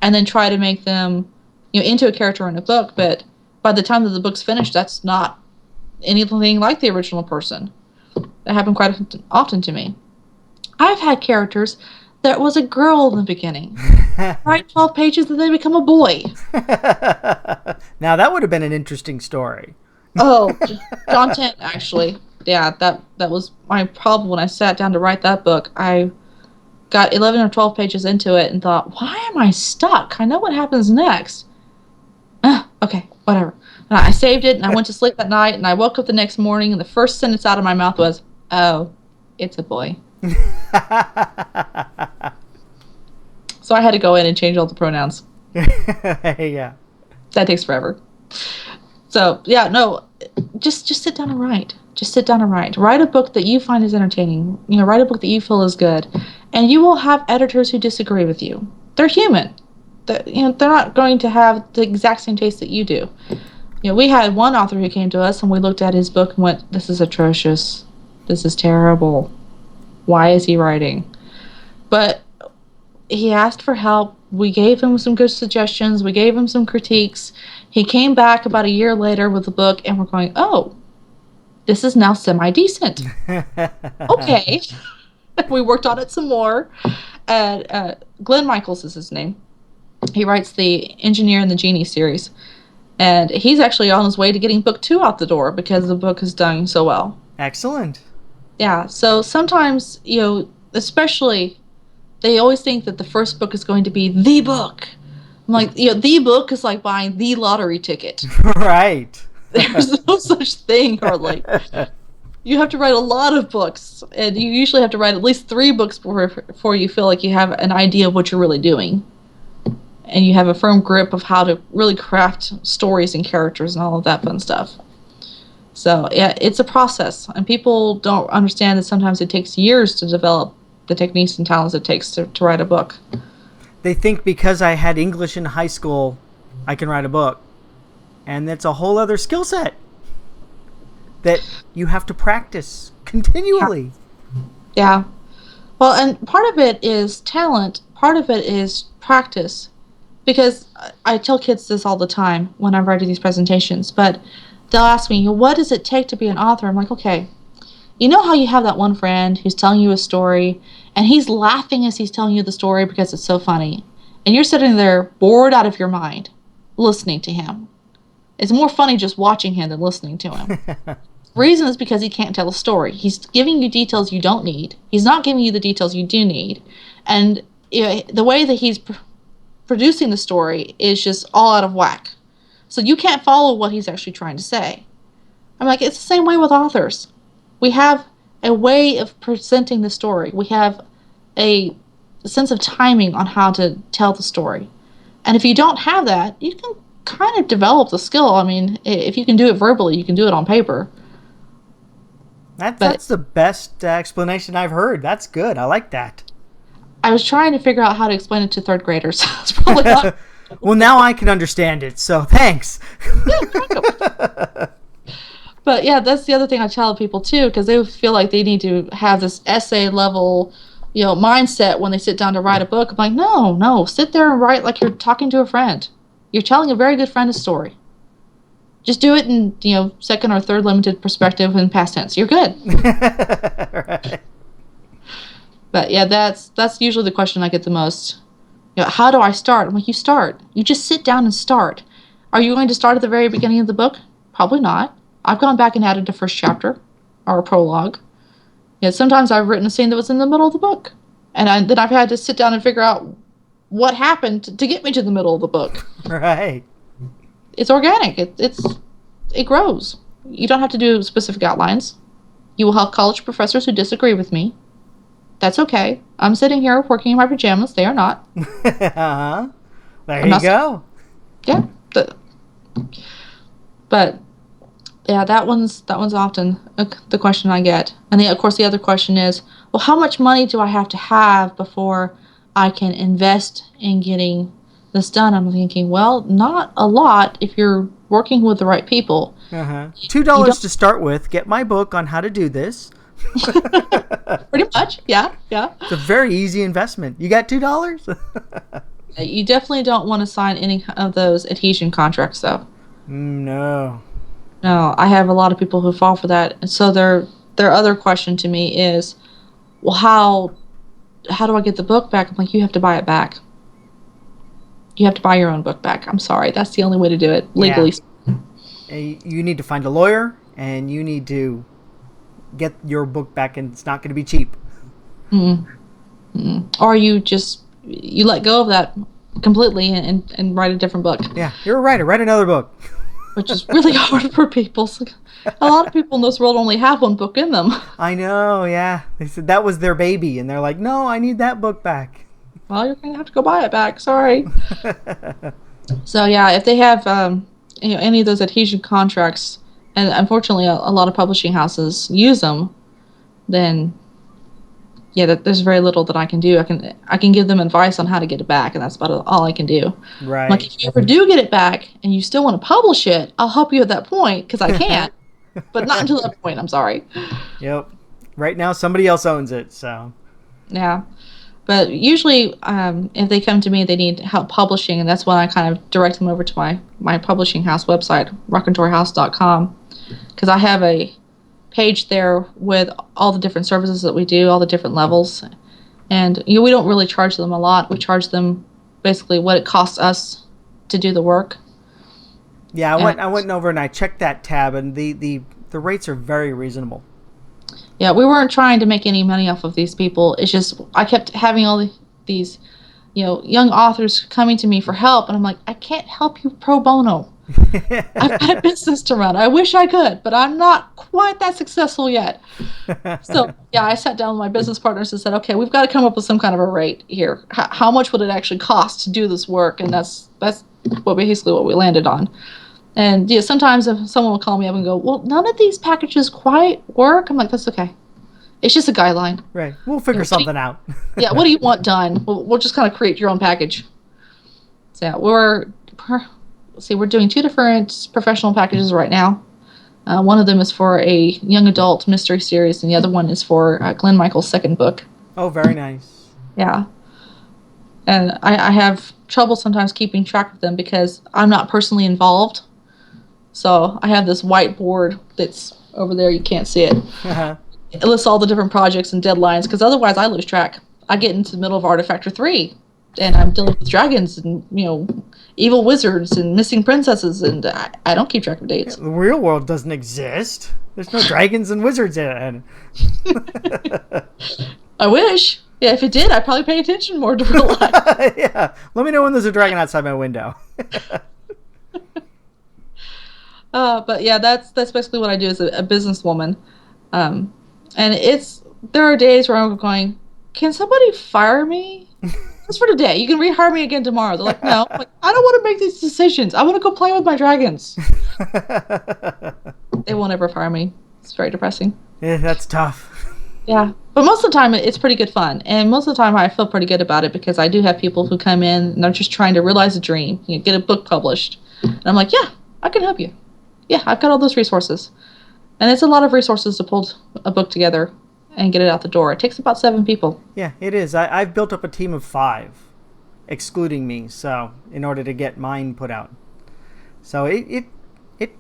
and then try to make them, into a character in a book. But by the time that the book's finished, that's not anything like the original person. That happened quite often to me. I've had characters that was a girl in the beginning. Write 12 pages and they become a boy. Now that would have been an interesting story. Oh, John 10, actually. Yeah, that was my problem when I sat down to write that book. I got 11 or 12 pages into it and thought, why am I stuck? I know what happens next. Okay, whatever. And I saved it, and I went to sleep that night, and I woke up the next morning, and the first sentence out of my mouth was, oh, it's a boy. So I had to go in and change all the pronouns. Yeah. That takes forever. So, yeah, no, just sit down and write. Just sit down and write. Write a book that you find is entertaining. Write a book that you feel is good. And you will have editors who disagree with you. They're human. They're not going to have the exact same taste that you do. We had one author who came to us and we looked at his book and went, this is atrocious. This is terrible. Why is he writing? But he asked for help. We gave him some good suggestions. We gave him some critiques. He came back about a year later with the book and we're going, oh, this is now semi-decent. Okay. We worked on it some more. Glenn Michaels is his name. He writes the Engineer and the Genie series. And he's actually on his way to getting book 2 out the door because the book is done so well. Excellent. Yeah, so sometimes, especially, they always think that the first book is going to be the book. I'm like, the book is like buying the lottery ticket. Right. There's no such thing, or like, you have to write a lot of books, and you usually have to write at least 3 books before you feel like you have an idea of what you're really doing. And you have a firm grip of how to really craft stories and characters and all of that fun stuff. So, yeah, it's a process, and people don't understand that sometimes it takes years to develop the techniques and talents it takes to write a book. They think because I had English in high school, I can write a book. And that's a whole other skill set that you have to practice continually. Yeah. Well, and part of it is talent, part of it is practice. Because I tell kids this all the time when I'm writing these presentations, but they'll ask me, what does it take to be an author? I'm like, okay, you know how you have that one friend who's telling you a story, and he's laughing as he's telling you the story because it's so funny, and you're sitting there bored out of your mind listening to him. It's more funny just watching him than listening to him. The reason is because he can't tell a story. He's giving you details you don't need. He's not giving you the details you do need. And the way that he's producing the story is just all out of whack. So you can't follow what he's actually trying to say. I'm like, it's the same way with authors. We have a way of presenting the story. We have a sense of timing on how to tell the story. And if you don't have that, you can kind of develop the skill. I mean, if you can do it verbally, you can do it on paper. That's the best explanation I've heard. That's good. I like that. I was trying to figure out how to explain it to third graders. It's probably not. Well, now I can understand it, so thanks. But yeah, that's the other thing I tell people too, because they feel like they need to have this essay level, mindset when they sit down to write a book. I'm like, no, sit there and write like you're talking to a friend. You're telling a very good friend a story. Just do it in, second or third limited perspective and past tense. You're good. Right. But yeah, that's usually the question I get the most. How do I start? I'm like, you start. You just sit down and start. Are you going to start at the very beginning of the book? Probably not. I've gone back and added a first chapter or a prologue. Sometimes I've written a scene that was in the middle of the book. And then I've had to sit down and figure out what happened to get me to the middle of the book. Right. It's organic. It grows. You don't have to do specific outlines. You will have college professors who disagree with me. That's okay. I'm sitting here working in my pajamas. They are not. Uh-huh. There you go. Yeah. But yeah, that one's often the question I get. And of course the other question is, well, how much money do I have to have before I can invest in getting this done? I'm thinking, well, not a lot if you're working with the right people. Uh-huh. $2 to start with. Get my book on how to do this. Pretty much, yeah. It's a very easy investment. You got $2? You definitely don't want to sign any of those adhesion contracts, though. No. No, I have a lot of people who fall for that. And so their other question to me is, well, how do I get the book back? I'm like, you have to buy it back. You have to buy your own book back. I'm sorry. That's the only way to do it legally. Yeah. You need to find a lawyer, and you need to get your book back, and it's not going to be cheap. Or you let go of that completely and write a different book. Yeah, you're a writer. Write another book. Which is really hard for people. So a lot of people in this world only have one book in them. I know, yeah. They said that was their baby, and they're like, no, I need that book back. Well, you're going to have to go buy it back. Sorry. So, yeah, if they have any of those adhesion contracts, and unfortunately a lot of publishing houses use them, then yeah, there's very little that I can do. I can give them advice on how to get it back, and that's about all I can do. Right. Like, if you ever do get it back and you still want to publish it, I'll help you at that point, because I can. But not until that point, I'm sorry. Yep. Right now, somebody else owns it, so. Yeah. But usually, if they come to me, they need help publishing, and that's when I kind of direct them over to my publishing house website, raconteurhouse.com, because I have a page there with all the different services that we do, all the different levels. And we don't really charge them a lot. We charge them basically what it costs us to do the work. Yeah, I went over and I checked that tab, and the rates are very reasonable. Yeah, we weren't trying to make any money off of these people. It's just I kept having all these, young authors coming to me for help, and I'm like, I can't help you pro bono. I've got a business to run. I wish I could, but I'm not quite that successful yet. So, yeah, I sat down with my business partners and said, okay, we've got to come up with some kind of a rate here. How much would it actually cost to do this work? And that's basically what we landed on. And yeah, sometimes if someone will call me up and go, well, none of these packages quite work. I'm like, that's okay. It's just a guideline. Right. We'll figure something out. Yeah, what do you want done? We'll just kind of create your own package. So yeah, we're doing 2 different professional packages right now. One of them is for a young adult mystery series, and the other one is for Glenn Michael's second book. Oh, very nice. Yeah. And I have trouble sometimes keeping track of them because I'm not personally involved. So I have this whiteboard that's over there. You can't see it. Uh-huh. It lists all the different projects and deadlines because otherwise I lose track. I get into the middle of Artifactor 3 and I'm dealing with dragons and, evil wizards and missing princesses, and I don't keep track of dates. The real world doesn't exist. There's no dragons and wizards in it. I wish. Yeah, if it did, I'd probably pay attention more to real life. Yeah. Let me know when there's a dragon outside my window. But yeah, that's basically what I do as a businesswoman. And there are days where I'm going, can somebody fire me? Just for today. You can rehire me again tomorrow. They're like, no. I'm like, I don't want to make these decisions. I want to go play with my dragons. They won't ever fire me. It's very depressing. Yeah, that's tough. Yeah. But most of the time, it's pretty good fun. And most of the time, I feel pretty good about it because I do have people who come in and they're just trying to realize a dream, get a book published. And I'm like, yeah, I can help you. Yeah, I've got all those resources. And it's a lot of resources to pull a book together and get it out the door. It takes about 7 people. Yeah, it is. I've built up a team of 5, excluding me, so in order to get mine put out. So it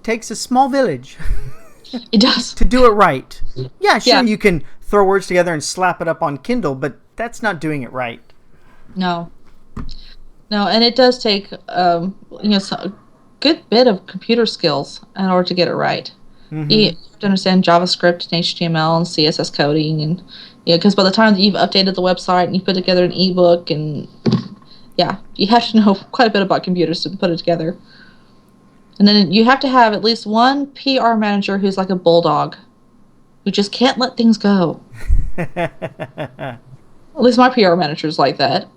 takes a small village. It does. To do it right. Yeah, sure, Yeah. You can throw words together and slap it up on Kindle, but that's not doing it right. No, and it does take a good bit of computer skills in order to get it right. Mm-hmm. You have to understand JavaScript and HTML and CSS coding, and because by the time that you've updated the website and you put together an ebook, and you have to know quite a bit about computers to put it together. And then you have to have at least one PR manager who's like a bulldog, who just can't let things go. At least my PR manager's like that.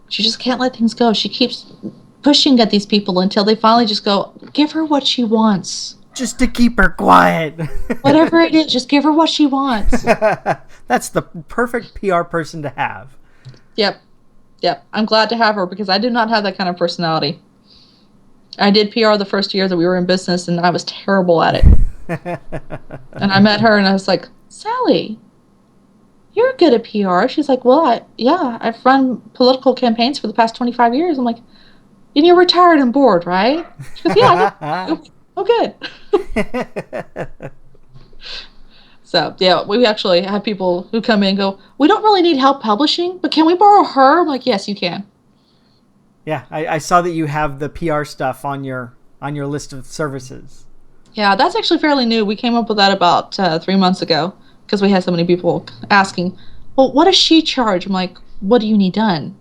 She just can't let things go. She keeps pushing at these people until they finally just go, give her what she wants. Just to keep her quiet. Whatever it is, just give her what she wants. That's the perfect PR person to have. Yep. I'm glad to have her because I do not have that kind of personality. I did PR the first year that we were in business, and I was terrible at it. And I met her, and I was like, Sally, you're good at PR. She's like, well, I've run political campaigns for the past 25 years. I'm like, and you're retired and bored, right? She goes, yeah. Oh, good. So, yeah, we actually have people who come in and go, we don't really need help publishing, but can we borrow her? I'm like, yes, you can. Yeah, I saw that you have the PR stuff on your list of services. Yeah, that's actually fairly new. We came up with that about 3 months ago because we had so many people asking, well, what does she charge? I'm like, what do you need done?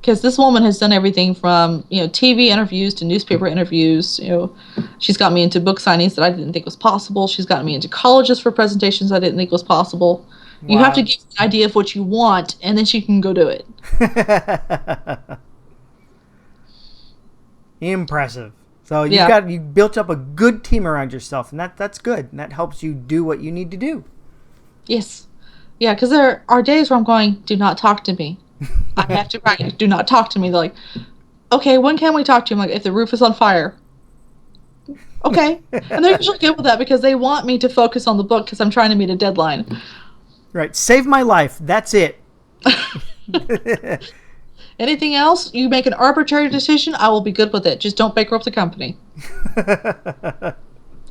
Because this woman has done everything from TV interviews to newspaper interviews. She's got me into book signings that I didn't think was possible. She's gotten me into colleges for presentations I didn't think was possible. Wow. You have to give an idea of what you want, and then she can go do it. Impressive. So you built up a good team around yourself, and that's good. And that helps you do what you need to do. Yes. Yeah, because there are days where I'm going, do not talk to me. I have to write, do not talk to me. They're like, okay, when can we talk to you? I'm like, if the roof is on fire. Okay. And they're usually good with that because they want me to focus on the book because I'm trying to meet a deadline. Right. Save my life. That's it. Anything else? You make an arbitrary decision, I will be good with it. Just don't bankrupt the company.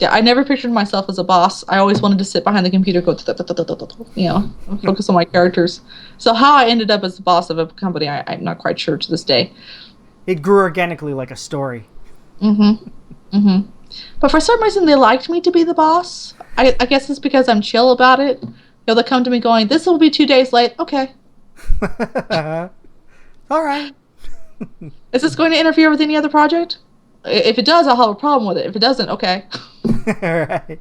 Yeah, I never pictured myself as a boss. I always wanted to sit behind the computer, go, focus on my characters. So how I ended up as the boss of a company, I'm not quite sure to this day. It grew organically like a story. But for some reason, they liked me to be the boss. I guess it's because I'm chill about it. They'll come to me going, "This will be 2 days late." Okay. All right. Is this going to interfere with any other project? If it does, I'll have a problem with it. If it doesn't, okay. All right.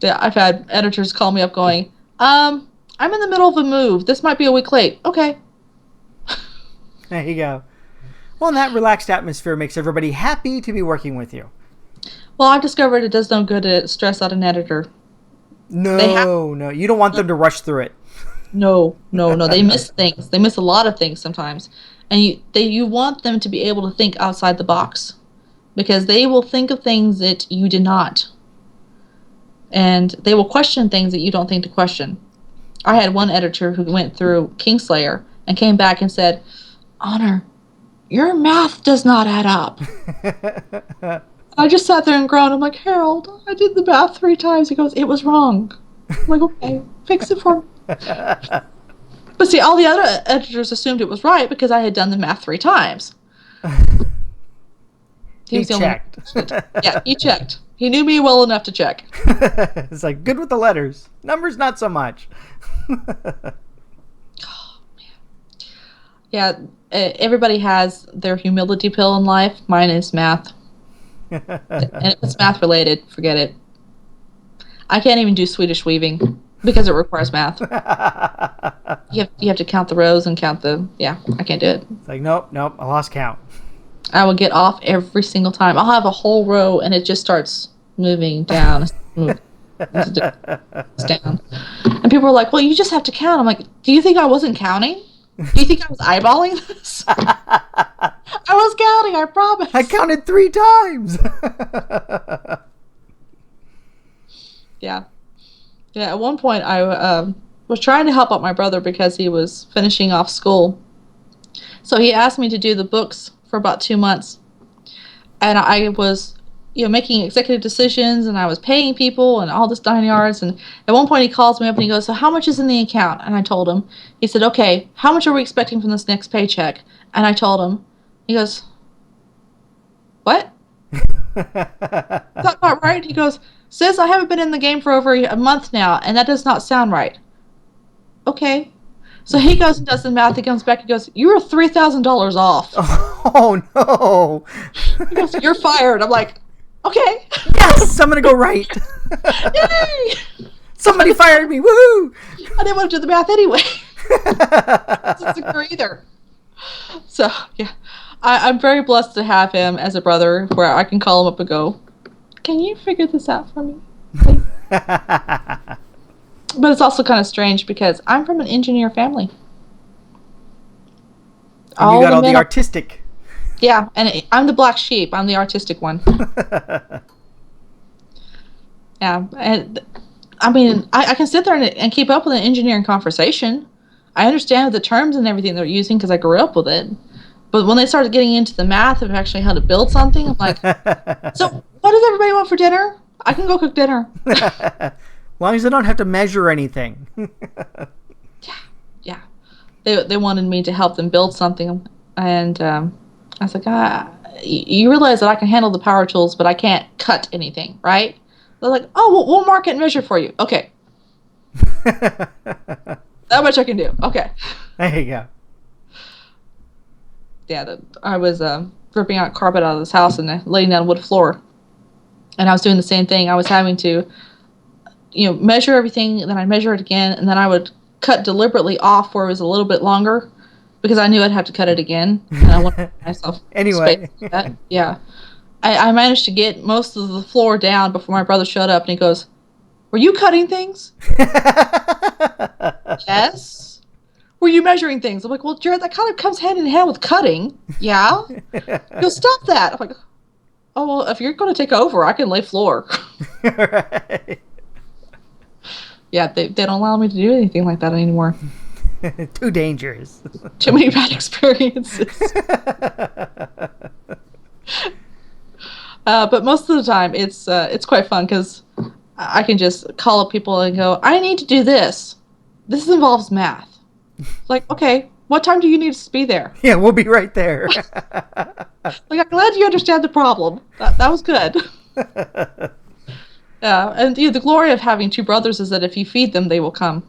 Yeah, I've had editors call me up going, I'm in the middle of a move. This might be a week late. Okay. There you go. Well, and that relaxed atmosphere makes everybody happy to be working with you. Well, I've discovered it does no good to stress out an editor. No. You don't want them to rush through it. No. They miss things. They miss a lot of things sometimes. And you want them to be able to think outside the box. Because they will think of things that you did not. And they will question things that you don't think to question. I had one editor who went through Kingslayer and came back and said, "Honor, your math does not add up." I just sat there and groaned. I'm like, "Harold, I did the math 3 times. He goes, "It was wrong." I'm like, "Okay, fix it for me." But see, all the other editors assumed it was right because I had done the math 3 times. He checked. Yeah, he checked. He knew me well enough to check. It's like, good with the letters. Numbers, not so much. Oh, man. Yeah, everybody has their humility pill in life. Mine is math. And if it's math related, forget it. I can't even do Swedish weaving because it requires math. You have to count the rows and count I can't do it. It's like, nope, I lost count. I will get off every single time. I'll have a whole row and it just starts moving down. It's down. And people are like, "Well, you just have to count." I'm like, "Do you think I wasn't counting? Do you think I was eyeballing this?" I was counting, I promise. I counted 3 times. Yeah. At one point, I was trying to help out my brother because he was finishing off school. So he asked me to do the books for about 2 months. And I was, making executive decisions, and I was paying people and all this 9 yards. And at one point he calls me up and he goes, "So how much is in the account?" And I told him. He said, "Okay, how much are we expecting from this next paycheck?" And I told him. He goes, "What?" "That's not right." He goes, "Sis, I haven't been in the game for over a month now, and that does not sound right." Okay. So he goes and does the math. He comes back and goes, "You were $3,000 off." Oh, no. He goes, "You're fired." I'm like, "Okay." Yes, I'm going to go right. Yay! Somebody fired me. Woohoo! I didn't want to do the math anyway. Doesn't agree either. So, yeah. I'm very blessed to have him as a brother where I can call him up and go, "Can you figure this out for me?" But it's also kind of strange because I'm from an engineer family. And you got all the artistic. Yeah, and I'm the black sheep. I'm the artistic one. Yeah, and I mean, I can sit there and keep up with an engineering conversation. I understand the terms and everything they're using because I grew up with it. But when they started getting into the math of actually how to build something, I'm like, "So what does everybody want for dinner? I can go cook dinner." As long as I don't have to measure anything. Yeah. They wanted me to help them build something. And I was like, "You realize that I can handle the power tools, but I can't cut anything, right?" They're like, "Oh, we'll mark it and measure for you." Okay. That much I can do. Okay. There you go. Yeah, I was ripping out carpet out of this house and laying down wood floor. And I was doing the same thing. I was having to measure everything, and then I'd measure it again, and then I would cut deliberately off where it was a little bit longer because I knew I'd have to cut it again. And I wanted myself anyway. Space that. Yeah. I managed to get most of the floor down before my brother showed up, and he goes, "Were you cutting things?" "Yes." "Were you measuring things?" I'm like, "Well, Jared, that kind of comes hand in hand with cutting." "Yeah." He goes, "Stop that." I'm like, "Oh, well, if you're going to take over, I can lay floor." Right. Yeah, they don't allow me to do anything like that anymore. Too dangerous. Too many bad experiences. But most of the time, it's quite fun because I can just call up people and go, "I need to do this. This involves math." Like, okay, What time do you need us to be there? Yeah, we'll be right there. Like, I'm glad you understand the problem. That was good. Yeah, and the glory of having two brothers is that if you feed them, they will come.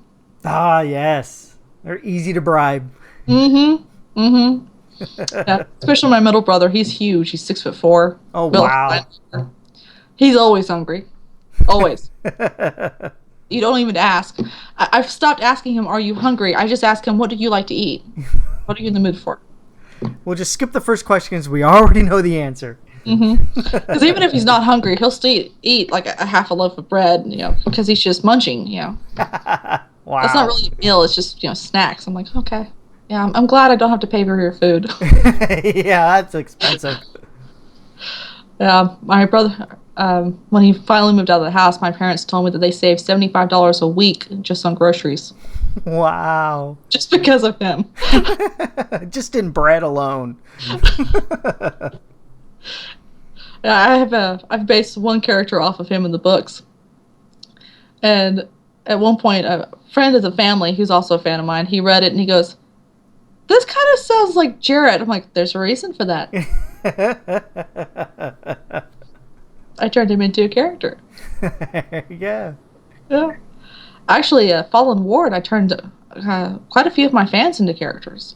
Ah, yes. They're easy to bribe. Mm-hmm. Mm-hmm. Yeah, especially my middle brother. He's huge. He's 6'4". Oh, Built wow. like- He's always hungry. Always. You don't even ask. I've stopped asking him, "Are you hungry?" I just ask him, "What do you like to eat? What are you in the mood for?" We'll just skip the first question because we already know the answer. Because even if he's not hungry, he'll still eat like a half a loaf of bread, because he's just munching. Wow. That's not really a meal. It's just snacks. I'm like, okay, yeah, I'm glad I don't have to pay for your food. Yeah, that's expensive. Yeah, my brother, when he finally moved out of the house, my parents told me that they saved $75 a week just on groceries, Wow. just because of him. Just in bread alone. Yeah, I've based one character off of him in the books, and at one point, a friend of the family, who's also a fan of mine, he read it and he goes, "This kind of sounds like Jared." I'm like, "There's a reason for that." I turned him into a character. Yeah. Yeah. Actually, Fallen Ward, I turned quite a few of my fans into characters.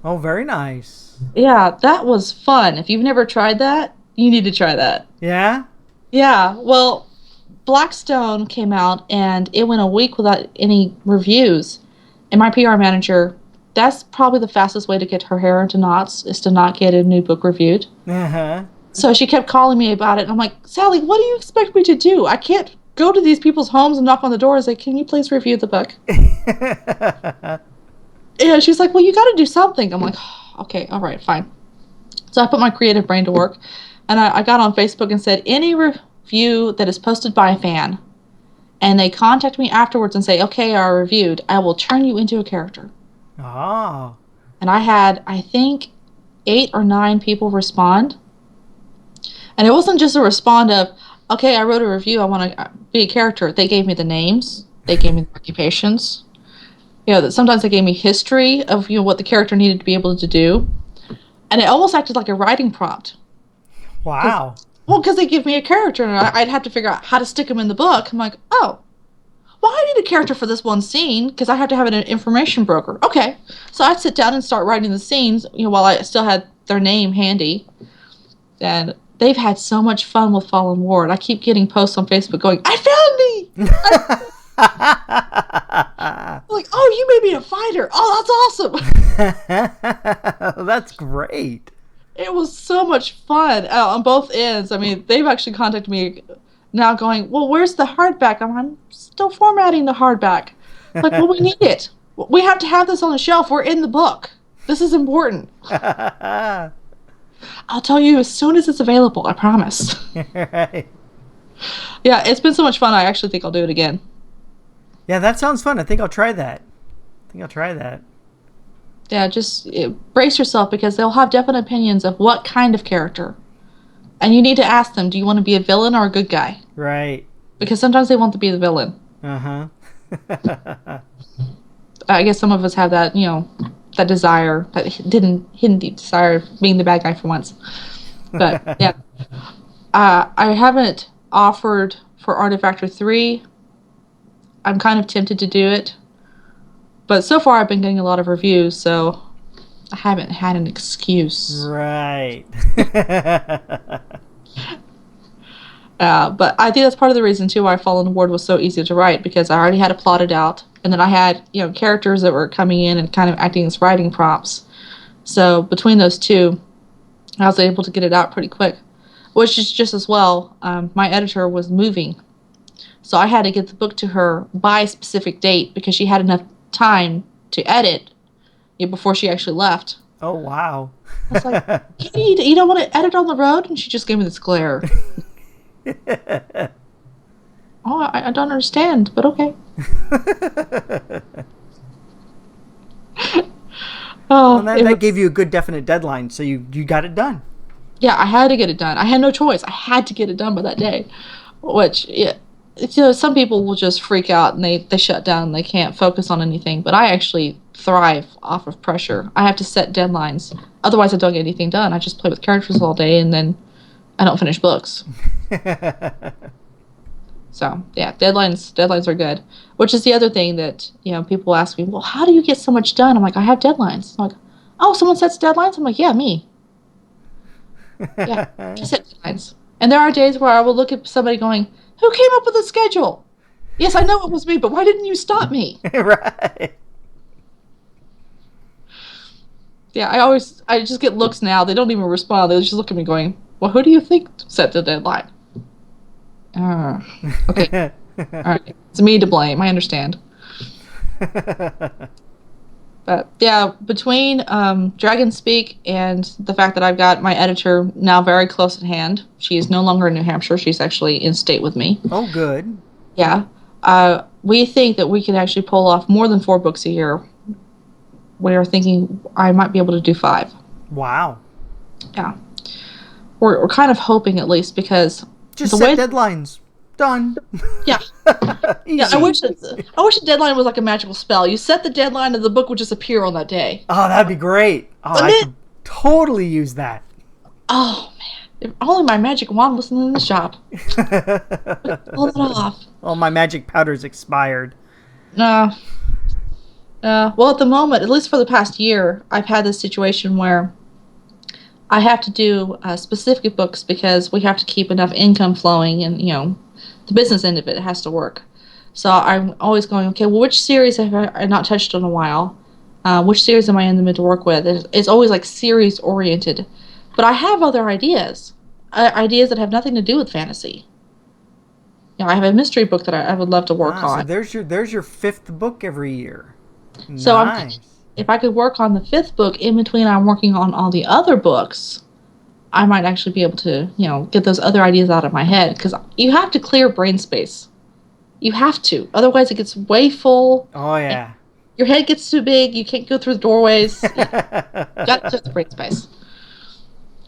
Oh, very nice. Yeah, that was fun. If you've never tried that, you need to try that. Yeah? Yeah, well, Blackstone came out and it went a week without any reviews. And my PR manager, that's probably the fastest way to get her hair into knots is to not get a new book reviewed. Uh-huh. So she kept calling me about it, and I'm like, "Sally, what do you expect me to do? I can't go to these people's homes and knock on the door and say, 'Can you please review the book?'" And she's like, "Well, you got to do something." I'm like, "Okay, all right, fine." So I put my creative brain to work, and I got on Facebook and said, "Any review that is posted by a fan, and they contact me afterwards and say, 'Okay, I reviewed,' I will turn you into a character." Oh. And I had, I think, 8 or 9 people respond. And it wasn't just a respond of, "Okay, I wrote a review, I want to be a character." They gave me the names, they gave me the occupations. That sometimes they gave me history of what the character needed to be able to do. And it almost acted like a writing prompt. Wow. Because they give me a character and I'd have to figure out how to stick them in the book. I'm like, "Oh, well, I need a character for this one scene because I have to have an information broker." Okay. So I'd sit down and start writing the scenes, while I still had their name handy. And they've had so much fun with Fallen Ward. I keep getting posts on Facebook going, "I found me!" Like, "Oh, you made me a fighter. Oh, that's awesome." That's great. It was so much fun on both ends. I mean, they've actually contacted me now going, "Well, where's the hardback?" I'm still formatting the hardback. Like, "Well, we need it. We have to have this on the shelf. We're in the book. This is important." "I'll tell you as soon as it's available, I promise." Right. Yeah, it's been so much fun. I actually think I'll do it again. Yeah, that sounds fun. I think I'll try that. Yeah, just brace yourself because they'll have definite opinions of what kind of character. And you need to ask them, do you want to be a villain or a good guy? Right. Because sometimes they want to be the villain. Uh-huh. I guess some of us have that, that desire, that hidden deep desire of being the bad guy for once. But, yeah. I haven't offered for Artifactor 3. I'm kind of tempted to do it. But so far I've been getting a lot of reviews, so I haven't had an excuse. Right. But I think that's part of the reason, too, why Fallen Ward was so easy to write, because I already had it plotted out. And then I had, characters that were coming in and kind of acting as writing prompts. So between those two, I was able to get it out pretty quick. Which is just as well, my editor was moving. So I had to get the book to her by a specific date because she had enough time to edit before she actually left. Oh, wow. I was like, you don't want to edit on the road? And she just gave me this glare. "Oh, I don't understand, but okay." Well, that gave you a good definite deadline, so you got it done. Yeah, I had to get it done. I had no choice. I had to get it done by that day. Which, yeah, some people will just freak out and they shut down. They can't focus on anything. But I actually thrive off of pressure. I have to set deadlines. Otherwise, I don't get anything done. I just play with characters all day and then I don't finish books. So yeah, deadlines are good. Which is the other thing that people ask me, well, how do you get so much done? I'm like, I have deadlines. I'm like, oh, someone sets deadlines. I'm like, yeah, me. Yeah, I set deadlines. And there are days where I will look at somebody going, who came up with the schedule? Yes, I know it was me, but why didn't you stop me? Right. Yeah, I just get looks now. They don't even respond. They just look at me going, well, who do you think set the deadline? Okay. All right. It's me to blame. I understand. But yeah, between Dragon Speak and the fact that I've got my editor now very close at hand, she is no longer in New Hampshire. She's actually in state with me. Oh, good. Yeah. We think that we can actually pull off more than 4 books a year. We are thinking I might be able to do 5. Wow. Yeah. We're kind of hoping, at least, because just set deadlines. Done. Yeah. Yeah. I wish the deadline was like a magical spell. You set the deadline and the book would just appear on that day. Oh, that'd be great. Oh, I could totally use that. Oh man. If only my magic wand wasn't in the shop. Pull it off. Oh, my magic powder's expired. No. Well, at the moment, at least for the past year, I've had this situation where I have to do specific books because we have to keep enough income flowing, and the business end of it has to work. So I'm always going, okay, well, which series have I not touched in a while? Which series am I in the mood to work with? It's always like series oriented, but I have other ideas, ideas that have nothing to do with fantasy. I have a mystery book that I would love to work on. So there's your 5th book every year. So nice. If I could work on the 5th book in between I'm working on all the other books, I might actually be able to, get those other ideas out of my head. Because you have to clear brain space. You have to. Otherwise, it gets way full. Oh, yeah. Your head gets too big. You can't go through the doorways. Got to clear the brain space.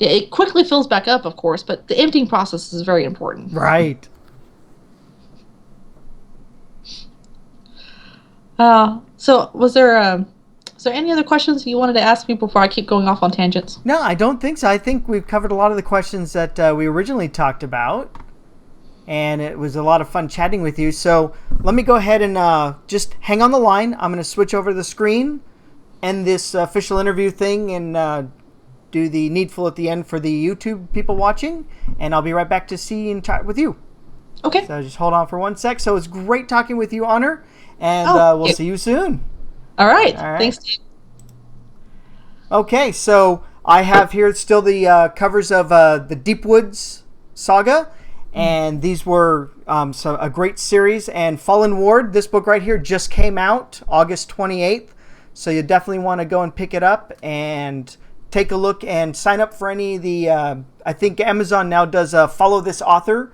It quickly fills back up, of course, but the emptying process is very important. Right. So was there any other questions you wanted to ask me before I keep going off on tangents? No, I don't think so. I think we've covered a lot of the questions that we originally talked about, and it was a lot of fun chatting with you. So let me go ahead and just hang on the line. I'm going to switch over the screen, end this official interview thing, and do the needful at the end for the YouTube people watching, and I'll be right back to see and chat with you. Okay. So just hold on for 1 sec. So it's great talking with you, Honor, and we'll see you soon. All right. Thanks, Steve. Okay, so I have here still the covers of the Deepwoods Saga, and these were a great series. And Fallen Ward, this book right here, just came out August 28th, so you definitely want to go and pick it up and take a look and sign up for any of the, I think Amazon now does follow this author,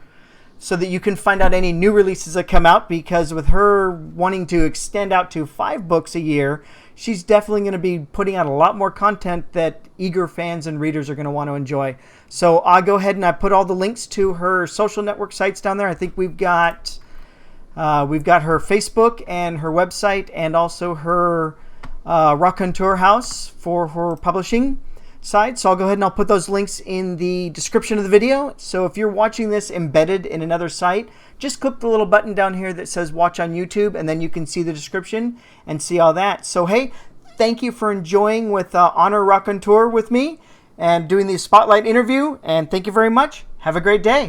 so that you can find out any new releases that come out, because with her wanting to extend out to 5 books a year, she's definitely going to be putting out a lot more content that eager fans and readers are going to want to enjoy. So I'll go ahead and I put all the links to her social network sites down there. I think we've got her Facebook and her website, and also her Raconteur house for her publishing side. So I'll go ahead and I'll put those links in the description of the video. So if you're watching this embedded in another site, just click the little button down here that says watch on YouTube, and then you can see the description and see all that. So hey, thank you for enjoying with Honor Raconteur with me and doing the spotlight interview, and thank you very much. Have a great day.